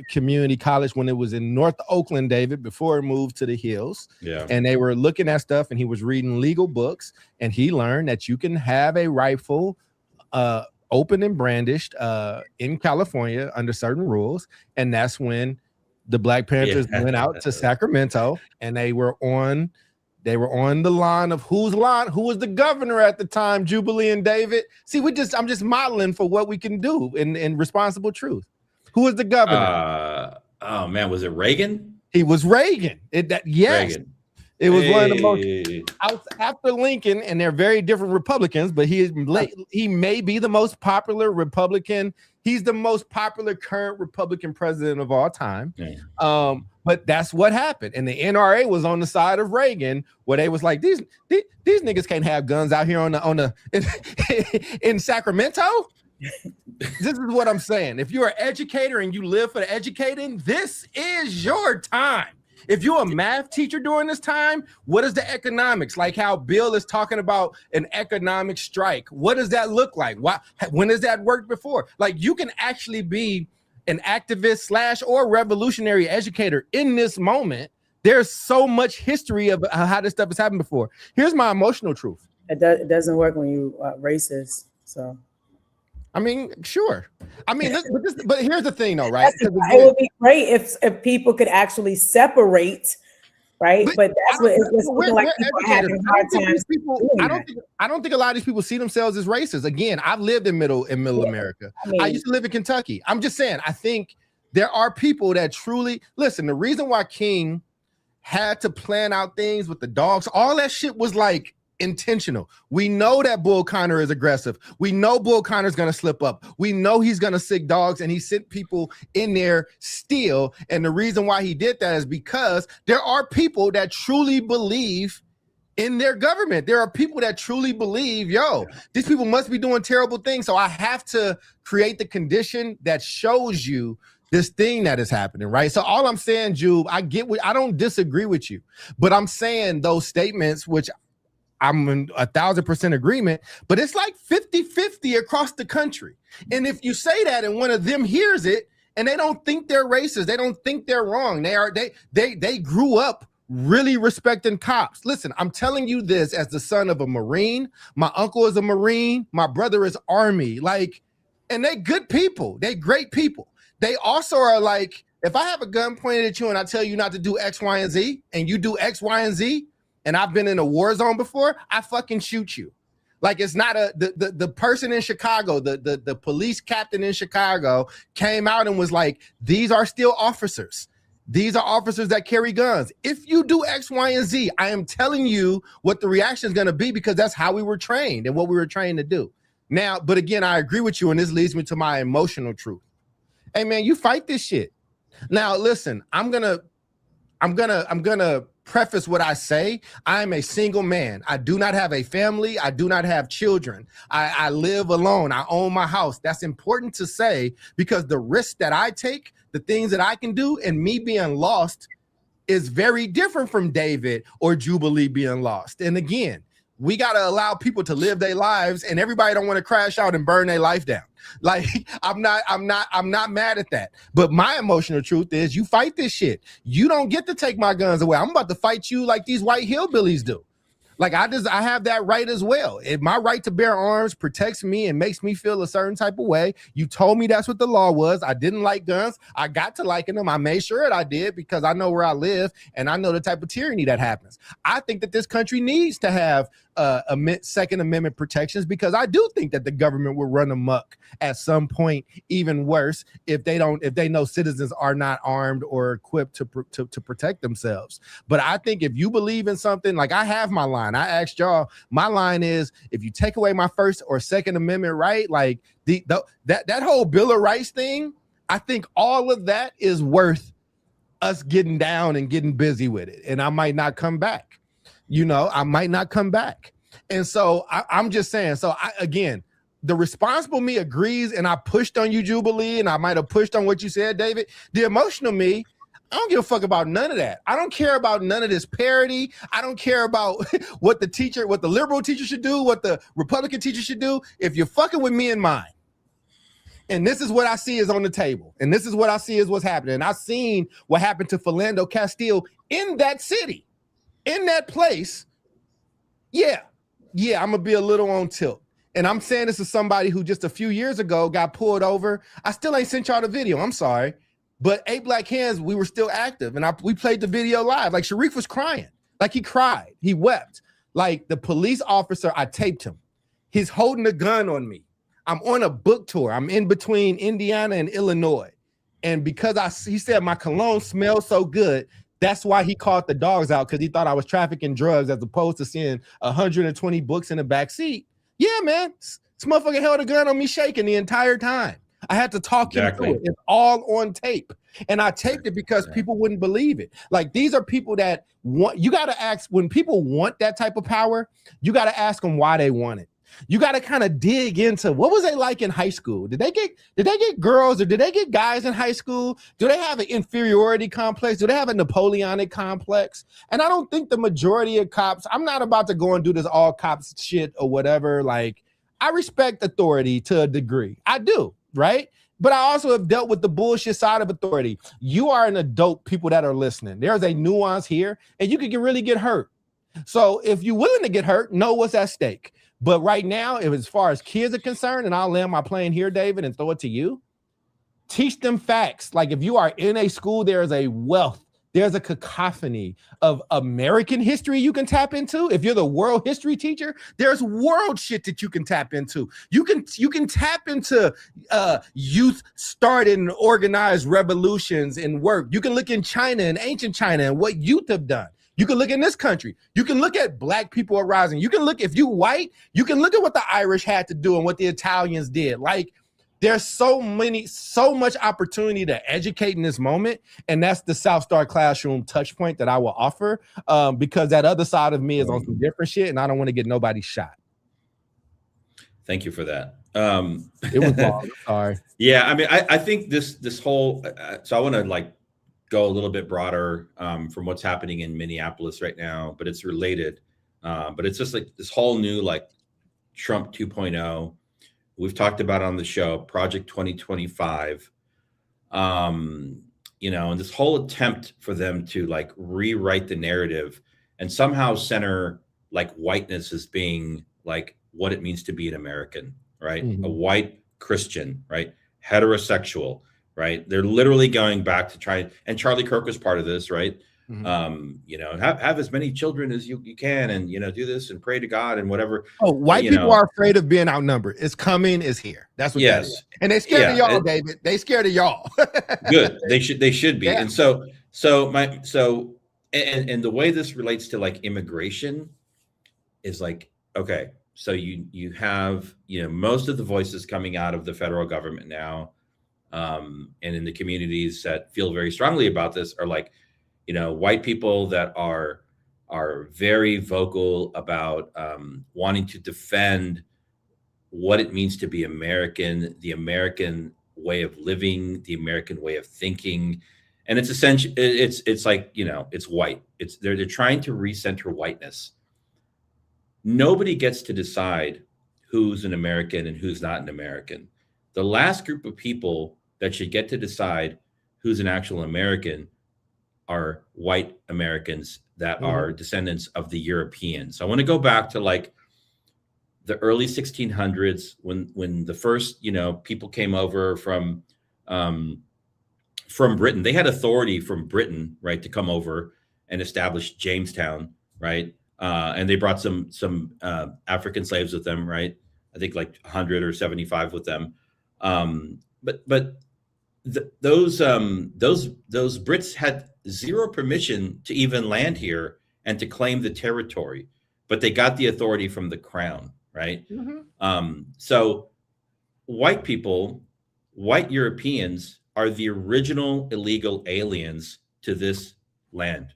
Community College when it was in North Oakland, David, before it moved to the hills. Yeah. And they were looking at stuff, and he was reading legal books, and he learned that you can have a rifle open and brandished in California under certain rules, and that's when the Black Panthers went out to Sacramento, and they were on the line of who was the governor at the time, Jubilee and David. See, I'm just modeling for what we can do in responsible truth. Who was the governor? Oh man, was it Reagan? He was Reagan. Yes. Reagan. It was one of the most after Lincoln, and they're very different Republicans, but he may be the most popular Republican. He's the most popular current Republican president of all time. Yeah. But that's what happened. And the NRA was on the side of Reagan, where they was like, these niggas can't have guns out here in Sacramento. This is what I'm saying. If you're an educator and you live for the educating, this is your time. If you're a math teacher during this time, what is the economics? Like how Bill is talking about an economic strike. What does that look like? When has that worked before? Like you can actually be an activist / or revolutionary educator in this moment. There's so much history of how this stuff has happened before. Here's my emotional truth. It doesn't work when you racist. So. I mean, sure. I mean, but here's the thing, though, right? It would be great if people could actually separate, right? But that's what it's looking like. People are having hard times. I don't think a lot of these people see themselves as racist. Again, I've lived in middle America. I used to live in Kentucky. I'm just saying. I think there are people that truly listen. The reason why King had to plan out things with the dogs, all that shit was like intentional. We know that Bull Connor is aggressive. We know Bull Connor's going to slip up. We know he's going to sick dogs, and he sent people in there still. And the reason why he did that is because there are people that truly believe in their government. There are people that truly believe, these people must be doing terrible things. So I have to create the condition that shows you this thing that is happening, right? So all I'm saying, Jube, I don't disagree with you, but I'm saying those statements, which I'm in 1,000% agreement, but it's like 50-50 across the country. And if you say that and one of them hears it and they don't think they're racist, they don't think they're wrong. They grew up really respecting cops. Listen, I'm telling you this as the son of a Marine. My uncle is a Marine. My brother is Army. And they good people. They great people. They also are like, if I have a gun pointed at you and I tell you not to do X, Y, and Z, and you do X, Y, and Z, and I've been in a war zone before, I fucking shoot you. Like it's not the person in Chicago, the police captain in Chicago came out and was like, these are still officers. These are officers that carry guns. If you do X, Y, and Z, I am telling you what the reaction is going to be, because that's how we were trained and what we were trained to do. Now, but again, I agree with you, and this leads me to my emotional truth. Hey man, you fight this shit. Now listen, I'm gonna preface what I say. I am a single man. I do not have a family. I do not have children. I live alone. I own my house. That's important to say, because the risk that I take, the things that I can do, and me being lost is very different from David or Jubilee being lost. And again, we got to allow people to live their lives, and everybody don't want to crash out and burn their life down. Like I'm not mad at that. But my emotional truth is, you fight this shit. You don't get to take my guns away. I'm about to fight you like these white hillbillies do. Like I have that right as well. If my right to bear arms protects me and makes me feel a certain type of way, you told me that's what the law was. I didn't like guns. I got to liking them. I made sure that I did, because I know where I live and I know the type of tyranny that happens. I think that this country needs to have Second Amendment protections, because I do think that the government will run amok at some point, even worse, if they know citizens are not armed or equipped to protect themselves. But I think if you believe in something, like I have my line, I asked y'all, my line is, if you take away my First or Second Amendment right, like that whole Bill of Rights thing, I think all of that is worth us getting down and getting busy with it. And I might not come back. I might not come back. And so I'm just saying, again, the responsible me agrees, and I pushed on you, Jubilee, and I might have pushed on what you said, David. The emotional me, I don't give a fuck about none of that. I don't care about none of this parity. I don't care about what the liberal teacher should do, what the Republican teacher should do. If you're fucking with me and mine, and this is what I see is on the table, and this is what I see is what's happening. And I've seen what happened to Philando Castile in that city, in that place. Yeah, I'm gonna be a little on tilt. And I'm saying this is somebody who just a few years ago got pulled over. I still ain't sent y'all the video. I'm sorry. But 8 Black Hands, we were still active. And we played the video live. Like Sharif was crying. Like he cried. He wept. Like the police officer, I taped him. He's holding a gun on me. I'm on a book tour. I'm in between Indiana and Illinois. And because he said my cologne smells so good, that's why he called the dogs out, because he thought I was trafficking drugs as opposed to seeing 120 books in the back seat. Yeah, man. This motherfucker held a gun on me shaking the entire time. I had to talk him through it. It's all on tape. And I taped it because people wouldn't believe it. Like, these are people that you got to ask, when people want that type of power, you got to ask them why they want it. You got to kind of dig into what was they like in high school? Did they get girls, or did they get guys in high school? Do they have an inferiority complex? Do they have a Napoleonic complex? And I don't think the majority of cops, I'm not about to go and do this all cops shit or whatever. Like, I respect authority to a degree. I do, right? But I also have dealt with the bullshit side of authority. You are an adult, people that are listening. There's a nuance here, and you can really get hurt. So if you're willing to get hurt, know what's at stake. But right now, as far as kids are concerned, and I'll land my plane here, David, and throw it to you, teach them facts. Like, if you are in a school, there is a wealth, there's a cacophony of American history you can tap into. If you're the world history teacher, there's world shit that you can tap into. You can tap into youth starting organized revolutions and work. You can look in China and ancient China and what youth have done. You can look in this country. You can look at Black people arising. You can look, if you white, you can look at what the Irish had to do and what the Italians did. Like, there's so much opportunity to educate in this moment. And that's the South Star Classroom touch point that I will offer, because that other side of me is on some different shit, and I don't want to get nobody shot. Thank you for that. It was long. Sorry. Yeah, I mean, I think this whole, so I want to go a little bit broader from what's happening in Minneapolis right now, but it's related. But it's just like this whole new Trump 2.0. We've talked about on the show, Project 2025. And this whole attempt for them to rewrite the narrative and somehow center whiteness as being what it means to be an American, right? Mm-hmm. A white Christian, right? Heterosexual, right? They're literally going back to try, and Charlie Kirk was part of this, right? Mm-hmm. Have as many children as you can, and do this and pray to God and whatever. Oh, white people are afraid of being outnumbered. It's coming, is here. That's what. Yes, that is. And they scared of y'all, David. They scared of y'all. Good. They should be. Yeah. And so the way this relates to immigration is okay. So you have most of the voices coming out of the federal government now, and in the communities that feel very strongly about this are white people that are very vocal about wanting to defend what it means to be American, the American way of living, the American way of thinking. And it's essentially, it's it's white. They're trying to recenter whiteness. Nobody gets to decide who's an American and who's not an American. The last group of people that should get to decide who's an actual American are white Americans that are descendants of the Europeans. So I want to go back to the early 1600s when the first people came over from Britain. They had authority from Britain, right, to come over and establish Jamestown, right? and they brought some African slaves with them, right? I think like 100 or 75 with them. But those Brits had zero permission to even land here and to claim the territory, but they got the authority from the crown, right? So white people, white Europeans are the original illegal aliens to this land.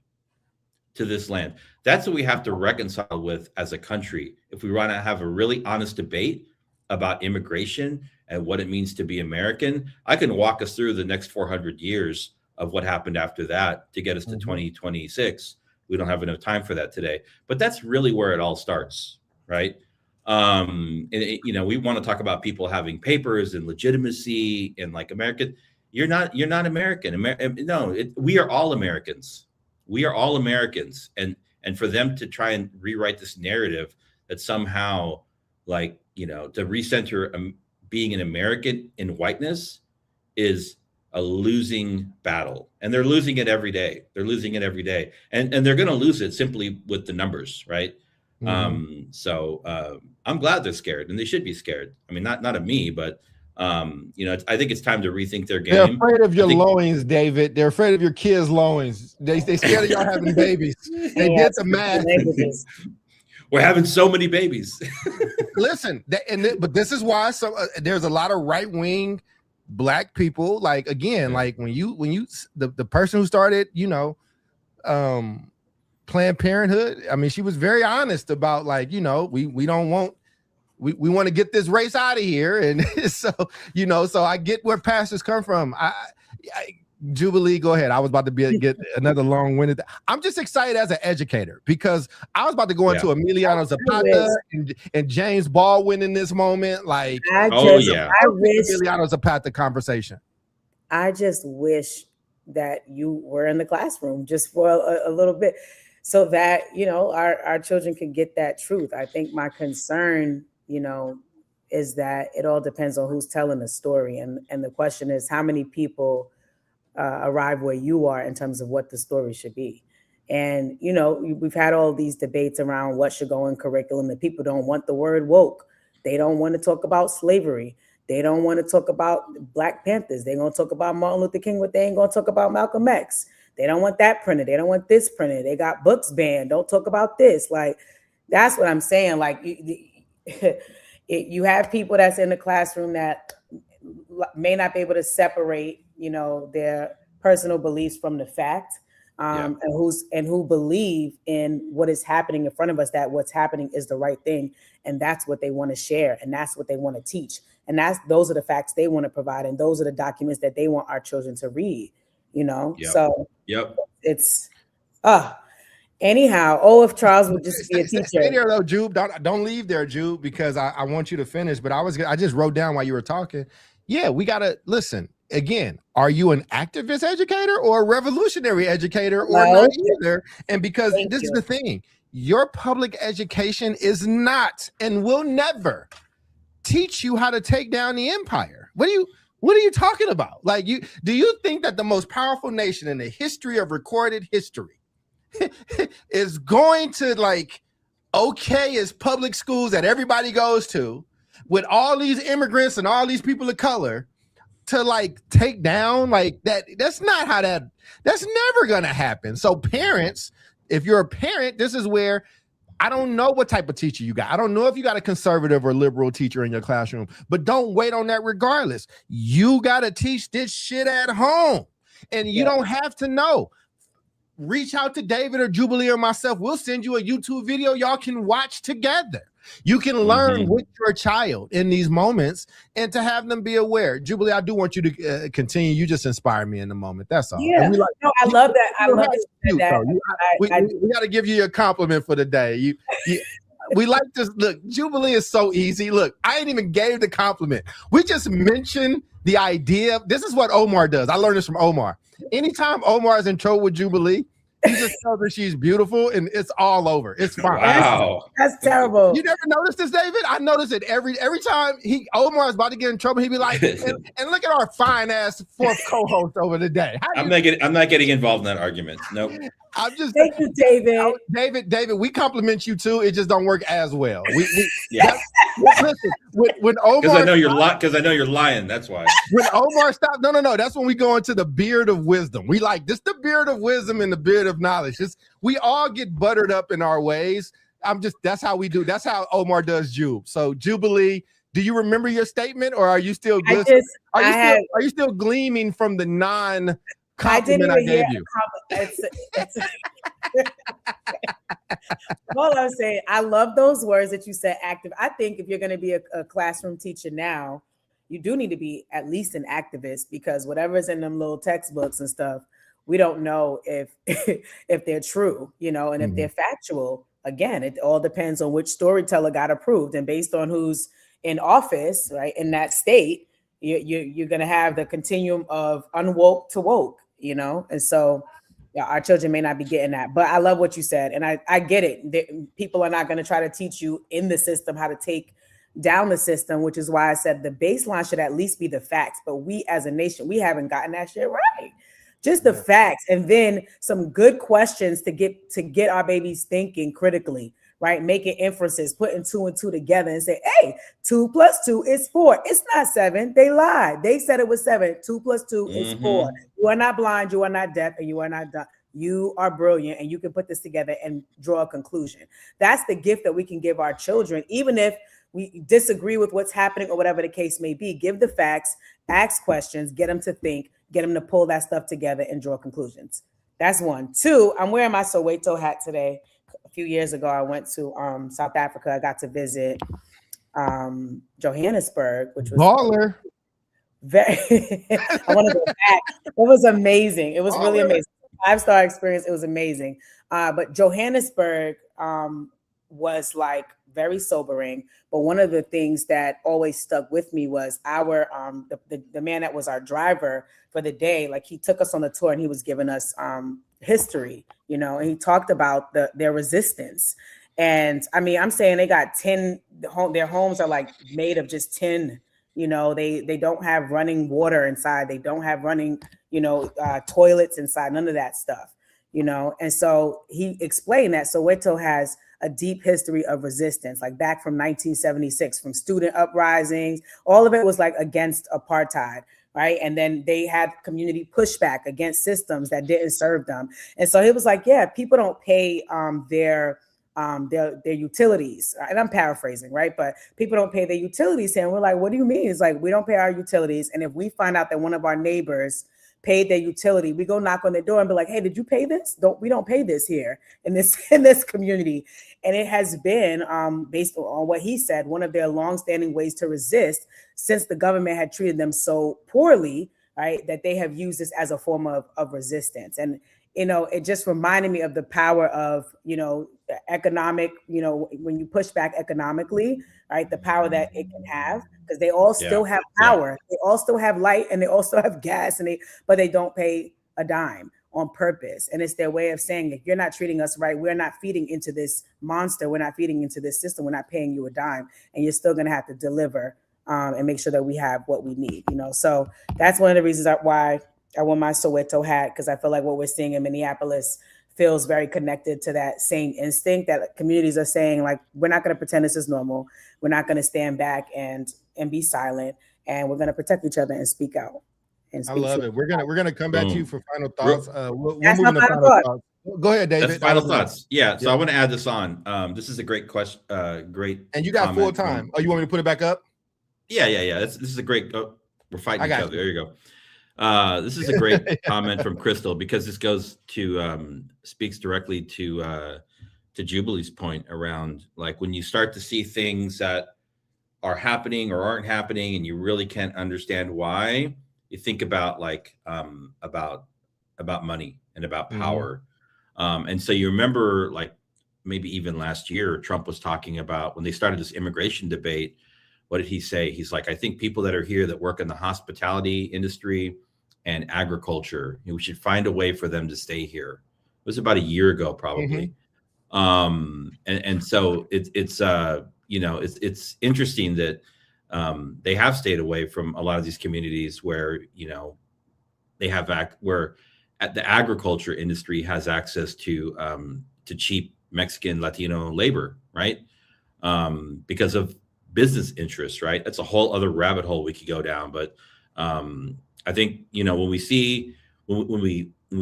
That's what we have to reconcile with as a country if we want to have a really honest debate about immigration and what it means to be American. I can walk us through the next 400 years of what happened after that to get us to 2026. We don't have enough time for that today, but that's really where it all starts, right? And we want to talk about people having papers and legitimacy and like American. You're not American. We are all Americans. We are all Americans, and for them to try and rewrite this narrative that somehow, like, to recenter being an American in whiteness is a losing battle, and they're losing it every day. And they're going to lose it simply with the numbers, right? So I'm glad they're scared, and they should be scared. I mean, not of me, but I think it's time to rethink their game. They're afraid of your loins, David. They're afraid of your kids' loins. They scared of y'all having babies. They did the math. We're having so many babies. Listen, but this is why there's a lot of right-wing Black people. Like, again, like when you the person who started, Planned Parenthood. I mean, she was very honest about, like, we don't want. We want to get this race out of here, and so I get where pastors come from. Jubilee, go ahead. I was about to get another long-winded. I'm just excited as an educator because I was about to go into Emiliano Zapata and James Baldwin in this moment. Like, I wish Emiliano Zapata conversation. I just wish that you were in the classroom just for a little bit, so that our children can get that truth. I think my concern, is that it all depends on who's telling the story. And the question is, how many people arrive where you are in terms of what the story should be? And, we've had all these debates around what should go in curriculum, and people don't want the word woke. They don't want to talk about slavery. They don't want to talk about Black Panthers. They're going to talk about Martin Luther King, but they ain't going to talk about Malcolm X. They don't want that printed. They don't want this printed. They got books banned. Don't talk about this. Like, that's what I'm saying. Like, you have people that's in the classroom that may not be able to separate, their personal beliefs from the fact, and who believe in what is happening in front of us, that what's happening is the right thing, and that's what they want to share, and that's what they want to teach, and those are the facts they want to provide, and those are the documents that they want our children to read. So it's anyhow, if Charles would just be a teacher. Stay there though, Jube. Don't leave there, Jube, because I want you to finish. But I just wrote down while you were talking. Yeah, we gotta listen. Again, are you an activist educator or a revolutionary educator, or not either? And because this is the thing, your public education is not and will never teach you how to take down the empire. What are you talking about? Like, do you think that the most powerful nation in the history of recorded history is going to as public schools that everybody goes to with all these immigrants and all these people of color to take down that? That's not how that's never gonna happen. So parents, if you're a parent, this is where I don't know what type of teacher you got. I don't know if you got a conservative or liberal teacher in your classroom, but don't wait on that regardless. You got to teach this shit at home, and you don't have to know. Reach out to David or Jubilee or myself. We'll send you a YouTube video y'all can watch together. You can learn with your child in these moments and to have them be aware. Jubilee, I do want you to continue. You just inspire me in the moment. That's all. Yeah, I love that. I love that. We got to give you a compliment for the day. We like this. Look, Jubilee is so easy. Look, I ain't even gave the compliment. We just mentioned the idea. This is what Omar does. I learned this from Omar. Anytime Omar is in trouble with Jubilee, He just tells her she's beautiful, and it's all over. It's fine. Wow. That's terrible. You never noticed this, David? I notice it every time Omar is about to get in trouble. He'd be like, and look at our fine ass fourth co-host over the day. I'm not getting involved in that argument. Nope. Thank you, David. David, we compliment you too. It just don't work as well. Yeah. Listen, when Omar, because I know you're lying. That's why. When Omar stopped, no. That's when we go into the beard of wisdom. We like this, the beard of wisdom and the beard of knowledge. We all get buttered up in our ways. That's how we do. That's how Omar does Jube. So Jubilee, do you remember your statement, or are you still good? Are you still gleaming from the compliment I gave you? All I'm saying, I love those words that you said, active. I think if you're going to be a classroom teacher now, you do need to be at least an activist, because whatever's in them little textbooks and stuff, we don't know if they're true, and if they're factual. Again, it all depends on which storyteller got approved, and based on who's in office, right, in that state, you're going to have the continuum of unwoke to woke, and so our children may not be getting that. But I love what you said, and I get it. People are not going to try to teach you in the system how to take down the system, which is why I said the baseline should at least be the facts. But we as a nation, we haven't gotten that shit right. Just the facts, and then some good questions to get our babies thinking critically, right? Making inferences, putting 2 and 2 together and say, hey, 2 + 2 is 4. It's not 7. They lied. They said it was 7. 2 + 2 is 4. You are not blind, you are not deaf, and you are not dumb. You are brilliant, and you can put this together and draw a conclusion. That's the gift that we can give our children, even if we disagree with what's happening or whatever the case may be. Give the facts, ask questions, get them to think, get them to pull that stuff together and draw conclusions. That's 1. 2, I'm wearing my Soweto hat today. A few years ago, I went to South Africa. I got to visit Johannesburg, which was baller. I want to go back. It was amazing. It was really amazing. 5-star experience. It was amazing. But Johannesburg was like very sobering. But one of the things that always stuck with me was our the man that was our driver for the day. Like, he took us on the tour and he was giving us history, and he talked about their resistance. And I mean, I'm saying they got 10. Their homes are like made of just tin. They don't have running water inside. They don't have running, toilets inside. None of that stuff. And so he explained that Soweto has a deep history of resistance, like back from 1976, from student uprisings. All of it was like against apartheid, right? And then they had community pushback against systems that didn't serve them. And so he was like, yeah, people don't pay their utilities. And I'm paraphrasing, right? But people don't pay their utilities. And we're like, what do you mean? It's like, we don't pay our utilities. And if we find out that one of our neighbors paid their utility, we go knock on their door and be like, hey, did you pay this? We don't pay this here in this community. And it has been, based on what he said, one of their longstanding ways to resist, since the government had treated them so poorly, right, that they have used this as a form of resistance. And it just reminded me of the power of, economic, when you push back economically, right, the power that it can have, because they all still have power. Yeah. They all still have light, and they also have gas, but they don't pay a dime on purpose. And it's their way of saying, if you're not treating us right, we're not feeding into this monster. We're not feeding into this system. We're not paying you a dime, and you're still going to have to deliver and make sure that we have what we need, So that's one of the reasons why I wore my Soweto hat, because I feel like what we're seeing in Minneapolis feels very connected to that same instinct that communities are saying, like, we're not going to pretend this is normal. We're not going to stand back and be silent, and we're going to protect each other and speak out. I love it. We're gonna come back to you for final thoughts. We'll move into final thoughts. Go ahead, David. That's final thoughts. Yeah. So I want to add this on. This is a great question. Great. And you got full time. Oh, you want me to put it back up? Yeah. This is a great. We're fighting each other. There you go. This is a great comment from Crystal, because this goes to speaks directly to Jubilee's point around, like, when you start to see things that are happening or aren't happening, and you really can't understand why. You think about about money and about power. And so you remember, like, maybe even last year, Trump was talking about, when they started this immigration debate, what did he say? He's like, I think people that are here that work in the hospitality industry and agriculture, we should find a way for them to stay here. was about a year ago, probably. And so it's it's interesting that they have stayed away from a lot of these communities where they have where the agriculture industry has access to cheap Mexican, Latino labor, right? Because of business interests, right? That's a whole other rabbit hole we could go down. But I think when we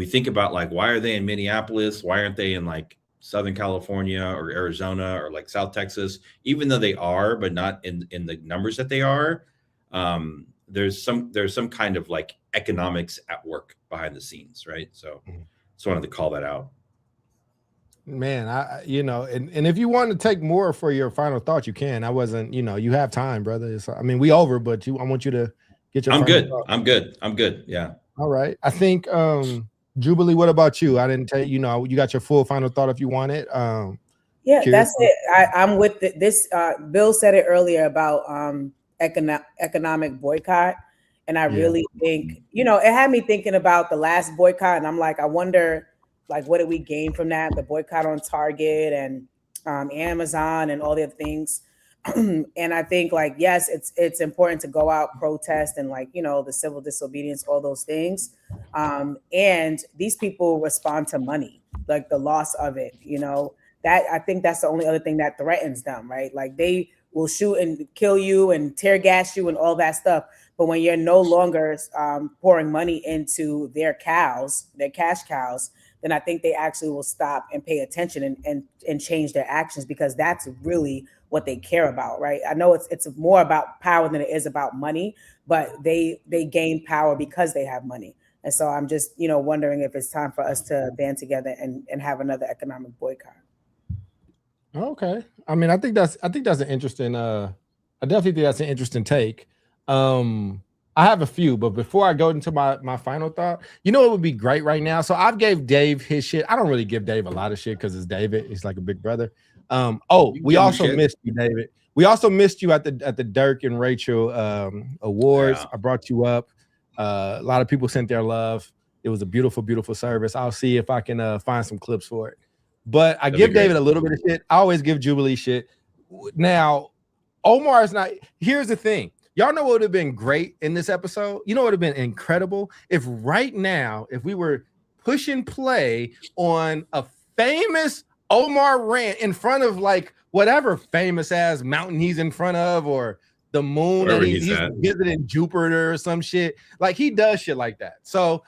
think about like, why are they in Minneapolis? Why aren't they in like Southern California or Arizona or like South Texas? Even though they are, but not in the numbers that they are. There's some kind of like economics at work behind the scenes, right? So just wanted to call that out. Man, and if you want to take more for your final thought, you can. I wasn't, you have time, brother. We over, but I want you to get your. I'm good. Yeah. All right. I think, Jubilee, what about you? I didn't tell you, you got your full final thought if you want it. Yeah, that's it. I'm with this. Bill said it earlier about economic boycott. And I really think, it had me thinking about the last boycott. And I'm like, I wonder, like, what did we gain from that? The boycott on Target and Amazon and all the other things. And I think, like, yes, it's important to go out, protest, and like, the civil disobedience, all those things. And these people respond to money, like the loss of it, that I think that's the only other thing that threatens them, right? Like they will shoot and kill you and tear gas you and all that stuff. But when you're no longer pouring money into their cows, their cash cows, then I think they actually will stop and pay attention and change their actions, because that's really what they care about, right? I know it's more about power than it is about money, but they gain power because they have money. And so I'm just, wondering if it's time for us to band together and have another economic boycott. Okay. I think that's an interesting, I definitely think that's an interesting take. I have a few, but before I go into my final thought, it would be great right now. So I've gave Dave his shit. I don't really give Dave a lot of shit because it's David. He's like a big brother. We also missed you, David. We also missed you at the Dirk and Rachel awards. Yeah. I brought you up. A lot of people sent their love. It was a beautiful, beautiful service. I'll see if I can find some clips for it. But I give David a little bit of shit. I always give Jubilee shit. Now, Omar is not. Here's the thing. Y'all know what would have been great in this episode? What would have been incredible? If right now, if we were pushing play on a famous Omar rant in front of like whatever famous ass mountain he's in front of, or the moon that he's visiting Jupiter or some shit. Like he does shit like that. So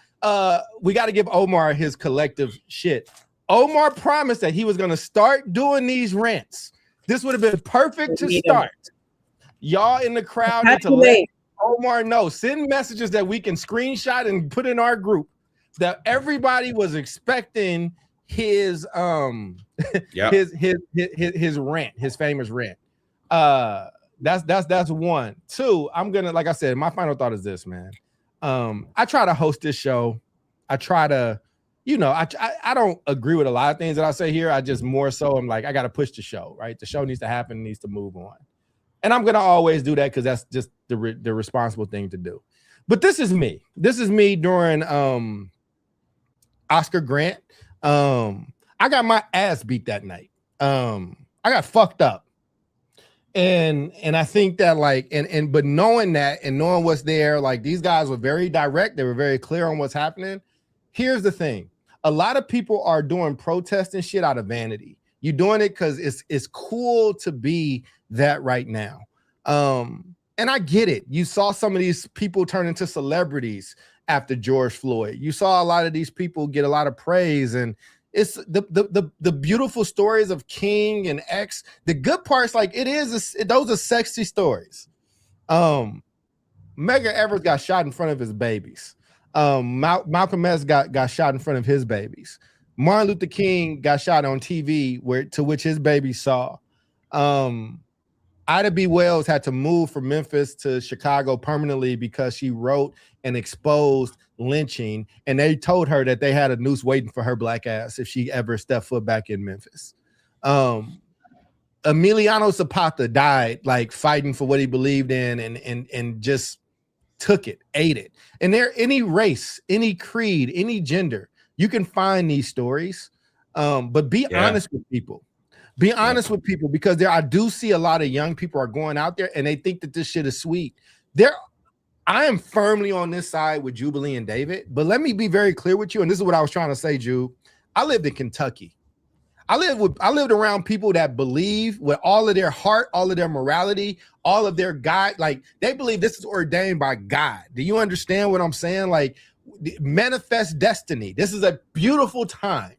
we got to give Omar his collective shit. Omar promised that he was going to start doing these rants. This would have been perfect to start. Y'all in the crowd need to let Omar know. Send messages that we can screenshot and put in our group that everybody was expecting his his rant, his famous rant. That's one. Two, I'm gonna, like I said, my final thought is this, man. I try to host this show. I try to, I don't agree with a lot of things that I say here. I just more so I'm like, I got to push the show, right? The show needs to happen, needs to move on. And I'm going to always do that because that's just the responsible thing to do. But this is me. This is me during Oscar Grant. I got my ass beat that night. I got fucked up. And I think that like, but knowing that and knowing what's there, like these guys were very direct. They were very clear on what's happening. Here's the thing. A lot of people are doing protest and shit out of vanity. You're doing it because it's cool to be that right now. And I get it. You saw some of these people turn into celebrities after George Floyd. You saw a lot of these people get a lot of praise, and it's the beautiful stories of King and X. The good parts, like those are sexy stories. Medgar Evers got shot in front of his babies. Malcolm X got shot in front of his babies. Martin Luther King got shot on TV, to which his baby saw. Ida B. Wells had to move from Memphis to Chicago permanently because she wrote and exposed lynching, and they told her that they had a noose waiting for her black ass if she ever stepped foot back in Memphis. Emiliano Zapata died like fighting for what he believed in and just took it, ate it. And there, any race, any creed, any gender, You can find these stories, but be honest with people. Be honest with people, because I do see a lot of young people are going out there and they think that this shit is sweet. I am firmly on this side with Jubilee and David, but let me be very clear with you. And this is what I was trying to say, Ju. I lived in Kentucky. I lived around people that believe with all of their heart, all of their morality, all of their God, like they believe this is ordained by God. Do you understand what I'm saying? Like, manifest destiny. This is a beautiful time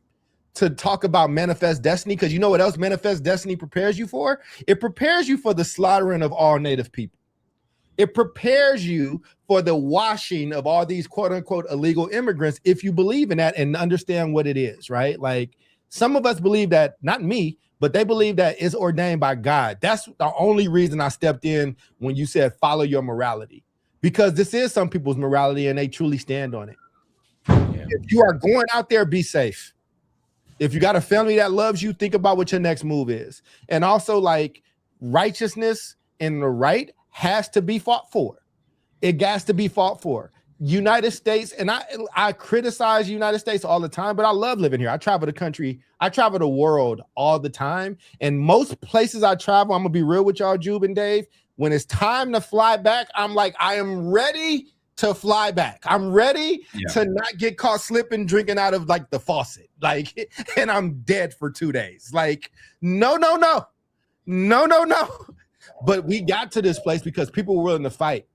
to talk about manifest destiny, because you know what else manifest destiny prepares you for? It prepares you for the slaughtering of all Native people. It prepares you for the washing of all these quote unquote illegal immigrants, if you believe in that and understand what it is, right? Like, some of us believe that, not me, but they believe that it's ordained by God. That's the only reason I stepped in when you said follow your morality, because this is some people's morality and they truly stand on it. Yeah. If you are going out there, be safe. If you got a family that loves you, think about what your next move is. And also, like, righteousness and the right has to be fought for. It has to be fought for. United States, and I criticize United States all the time, but I love living here. I travel the country, I travel the world all the time. And most places I travel, I'm gonna be real with y'all, Jube and Dave, when it's time to fly back, I'm like, I am ready to fly back. I'm ready to not get caught slipping, drinking out of like the faucet, like, and I'm dead for 2 days. Like, no. But we got to this place because people were willing to fight.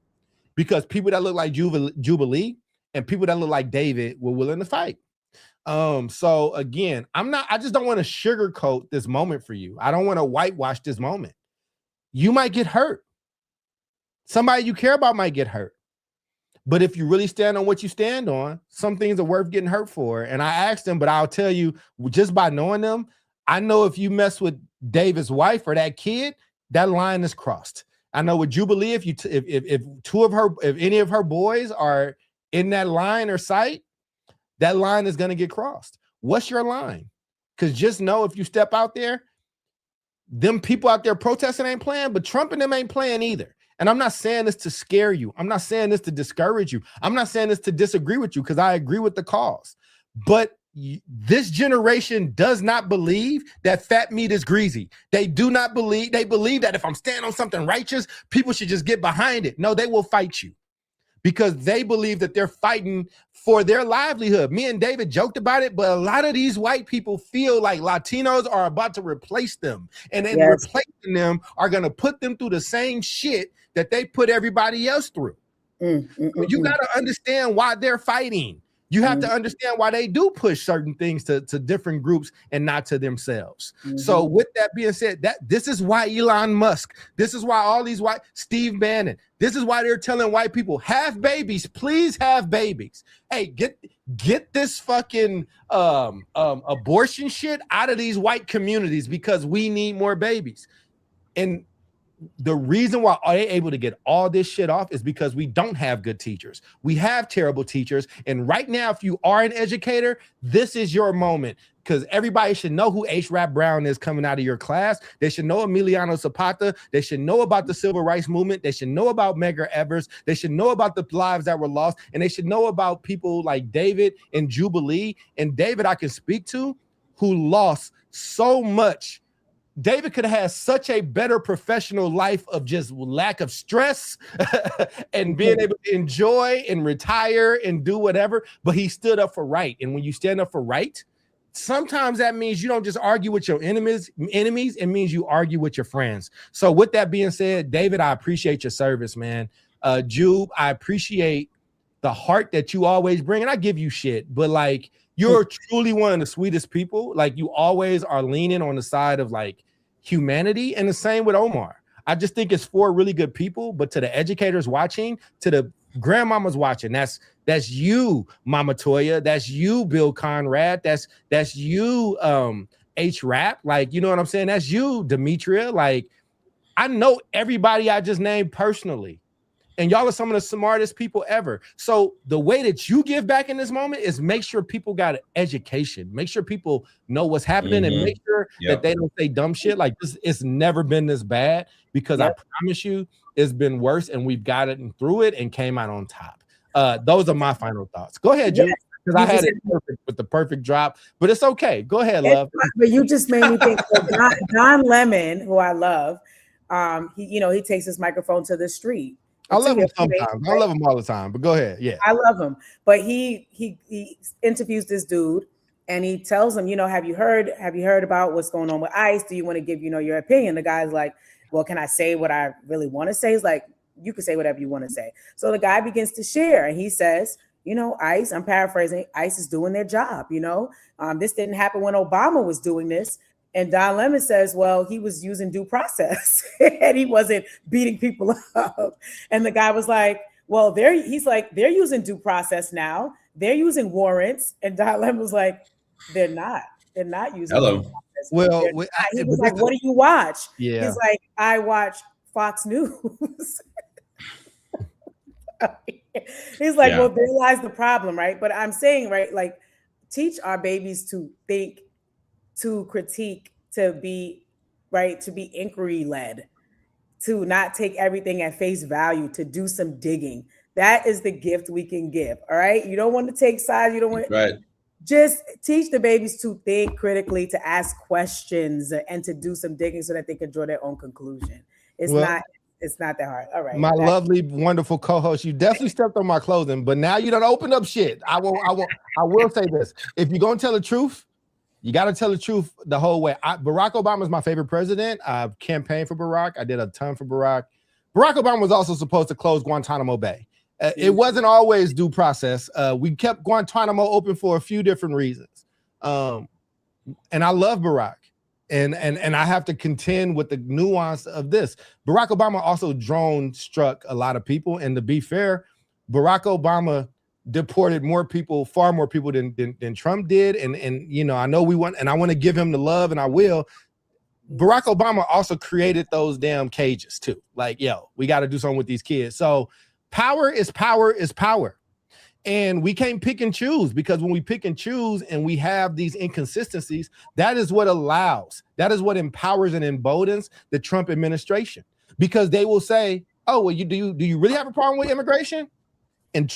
Because people that look like Jubilee and people that look like David were willing to fight. So again, I just don't want to sugarcoat this moment for you. I don't want to whitewash this moment. You might get hurt. Somebody you care about might get hurt. But if you really stand on what you stand on, some things are worth getting hurt for. And I asked them, but I'll tell you, just by knowing them, I know if you mess with David's wife or that kid, that line is crossed. I know with Jubilee, if any of her boys are in that line or sight, that line is going to get crossed. What's your line? Because just know if you step out there, them people out there protesting ain't playing, but Trump and them ain't playing either. And I'm not saying this to scare you. I'm not saying this to discourage you. I'm not saying this to disagree with you, because I agree with the cause. But this generation does not believe that fat meat is greasy. They believe that if I'm standing on something righteous, people should just get behind it. No, they will fight you because they believe that they're fighting for their livelihood. Me and David joked about it, but a lot of these white people feel like Latinos are about to replace them, and then replacing them are going to put them through the same shit that they put everybody else through. You got to understand why they're fighting. You have to understand why they do push certain things to different groups and not to themselves. So with that being said, this is why Elon Musk, this is why all these Steve Bannon, this is why they're telling white people, have babies, please have babies. Hey, get this fucking abortion shit out of these white communities, because we need more babies. And the reason why they're able to get all this shit off is because we don't have good teachers. We have terrible teachers. And right now, if you are an educator, this is your moment, because everybody should know who H. Rap Brown is coming out of your class. They should know Emiliano Zapata. They should know about the civil rights movement. They should know about Medgar Evers. They should know about the lives that were lost. And they should know about people like David and Jubilee. And David, I can speak to, who lost so much. David could have had such a better professional life of just lack of stress and being able to enjoy and retire and do whatever, but he stood up for right. And when you stand up for right, sometimes that means you don't just argue with your enemies, it means you argue with your friends. So with that being said, David, I appreciate your service, man. Jube, I appreciate the heart that you always bring, and I give you shit, but like, you're truly one of the sweetest people. Like, you always are leaning on the side of like humanity, and the same with Omar. I just think it's for really good people, but to the educators watching, to the grandmamas watching, that's you, Mama Toya, that's you, Bill Conrad, that's you, H. Rap, like, you know what I'm saying? That's you, Demetria. Like, I know everybody I just named personally. And y'all are some of the smartest people ever. So the way that you give back in this moment is make sure people got education. Make sure people know what's happening, and make sure that they don't say dumb shit. Like, this, it's never been this bad, because I promise you it's been worse, and we've gotten through it and came out on top. Those are my final thoughts. Go ahead, Jim. because I had it perfect with the perfect drop, but it's okay. Go ahead, love. But you just made me think. Don Lemon, who I love, he takes his microphone to the street. I love him sometimes. I love him all the time, but go ahead. Yeah, I love him. But he interviews this dude, and he tells him, have you heard about what's going on with ICE? Do you want to give your opinion? The guy's like, well, can I say what I really want to say? He's like, you can say whatever you want to say. So the guy begins to share, and he says, ICE, I'm paraphrasing, ICE is doing their job. This didn't happen when Obama was doing this. And Don Lemon says, well, he was using due process and he wasn't beating people up. And the guy was like, well, they're using due process now. They're using warrants. And Don Lemon was like, they're not using due process. Well, he was like, what do you watch? Yeah. He's like, I watch Fox News. He's like, well, there lies the problem, right? But I'm saying, right, like, teach our babies to think, to critique, to be inquiry led, to not take everything at face value, to do some digging. That is the gift we can give. All right. You don't want to take sides. You don't want right. Just teach the babies to think critically, to ask questions, and to do some digging so that they can draw their own conclusion. It's not that hard. All right. My lovely, wonderful co-host, you definitely stepped on my clothing, but now you don't open up shit. I will say this. If you're going to tell the truth, you got to tell the truth the whole way. Barack Obama is my favorite president. I've campaigned for Barack. I did a ton for Barack. Barack Obama was also supposed to close Guantanamo Bay. It wasn't always due process. We kept Guantanamo open for a few different reasons. And I love Barack. And I have to contend with the nuance of this. Barack Obama also drone struck a lot of people. And to be fair, Barack Obama deported far more people than Trump did. And I know we want, and I want to give him the love, and I will. Barack Obama also created those damn cages too. Like, we got to do something with these kids. So power is power is power. And we can't pick and choose, because when we pick and choose and we have these inconsistencies, that is what empowers and emboldens the Trump administration, because they will say, oh, well, do you really have a problem with immigration? And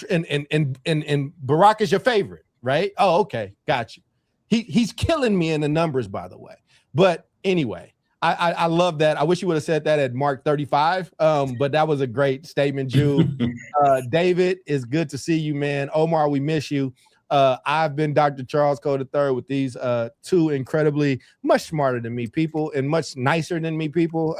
Barack is your favorite, right? Oh, okay, got you. He's killing me in the numbers, by the way. But anyway, I love that. I wish you would have said that at Mark 35. But that was a great statement, Jew. David, it's good to see you, man. Omar, we miss you. I've been Dr. Charles Cole III with these two incredibly much smarter than me people and much nicer than me people.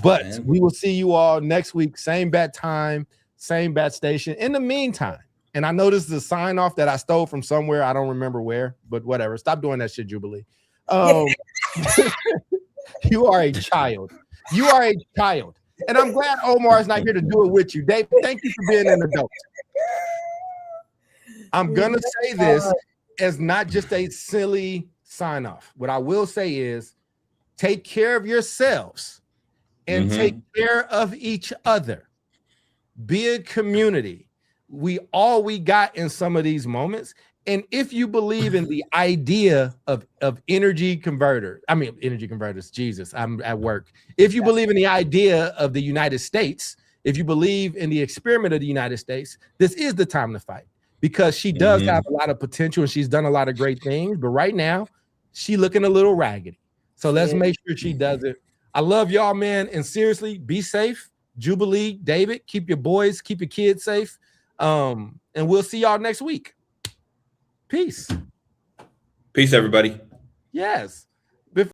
But we will see you all next week, same bat time, same bat station. In the meantime, and I know this is a sign off that I stole from somewhere. I don't remember where, but whatever. Stop doing that shit, Jubilee. You are a child. You are a child. And I'm glad Omar is not here to do it with you. Dave, thank you for being an adult. I'm going to say this as not just a silly sign off. What I will say is take care of yourselves and take care of each other. Be a community. We got in some of these moments. And if you believe in the idea of energy converters, Jesus, I'm at work. If you believe in the idea of the United States, if you believe in the experiment of the United States, this is the time to fight, because she does have a lot of potential and she's done a lot of great things. But right now, she's looking a little raggedy. So let's make sure she does it. I love y'all, man. And seriously, be safe. Jubilee, David, keep your kids safe. And we'll see y'all next week. Peace. Peace, everybody. Yes.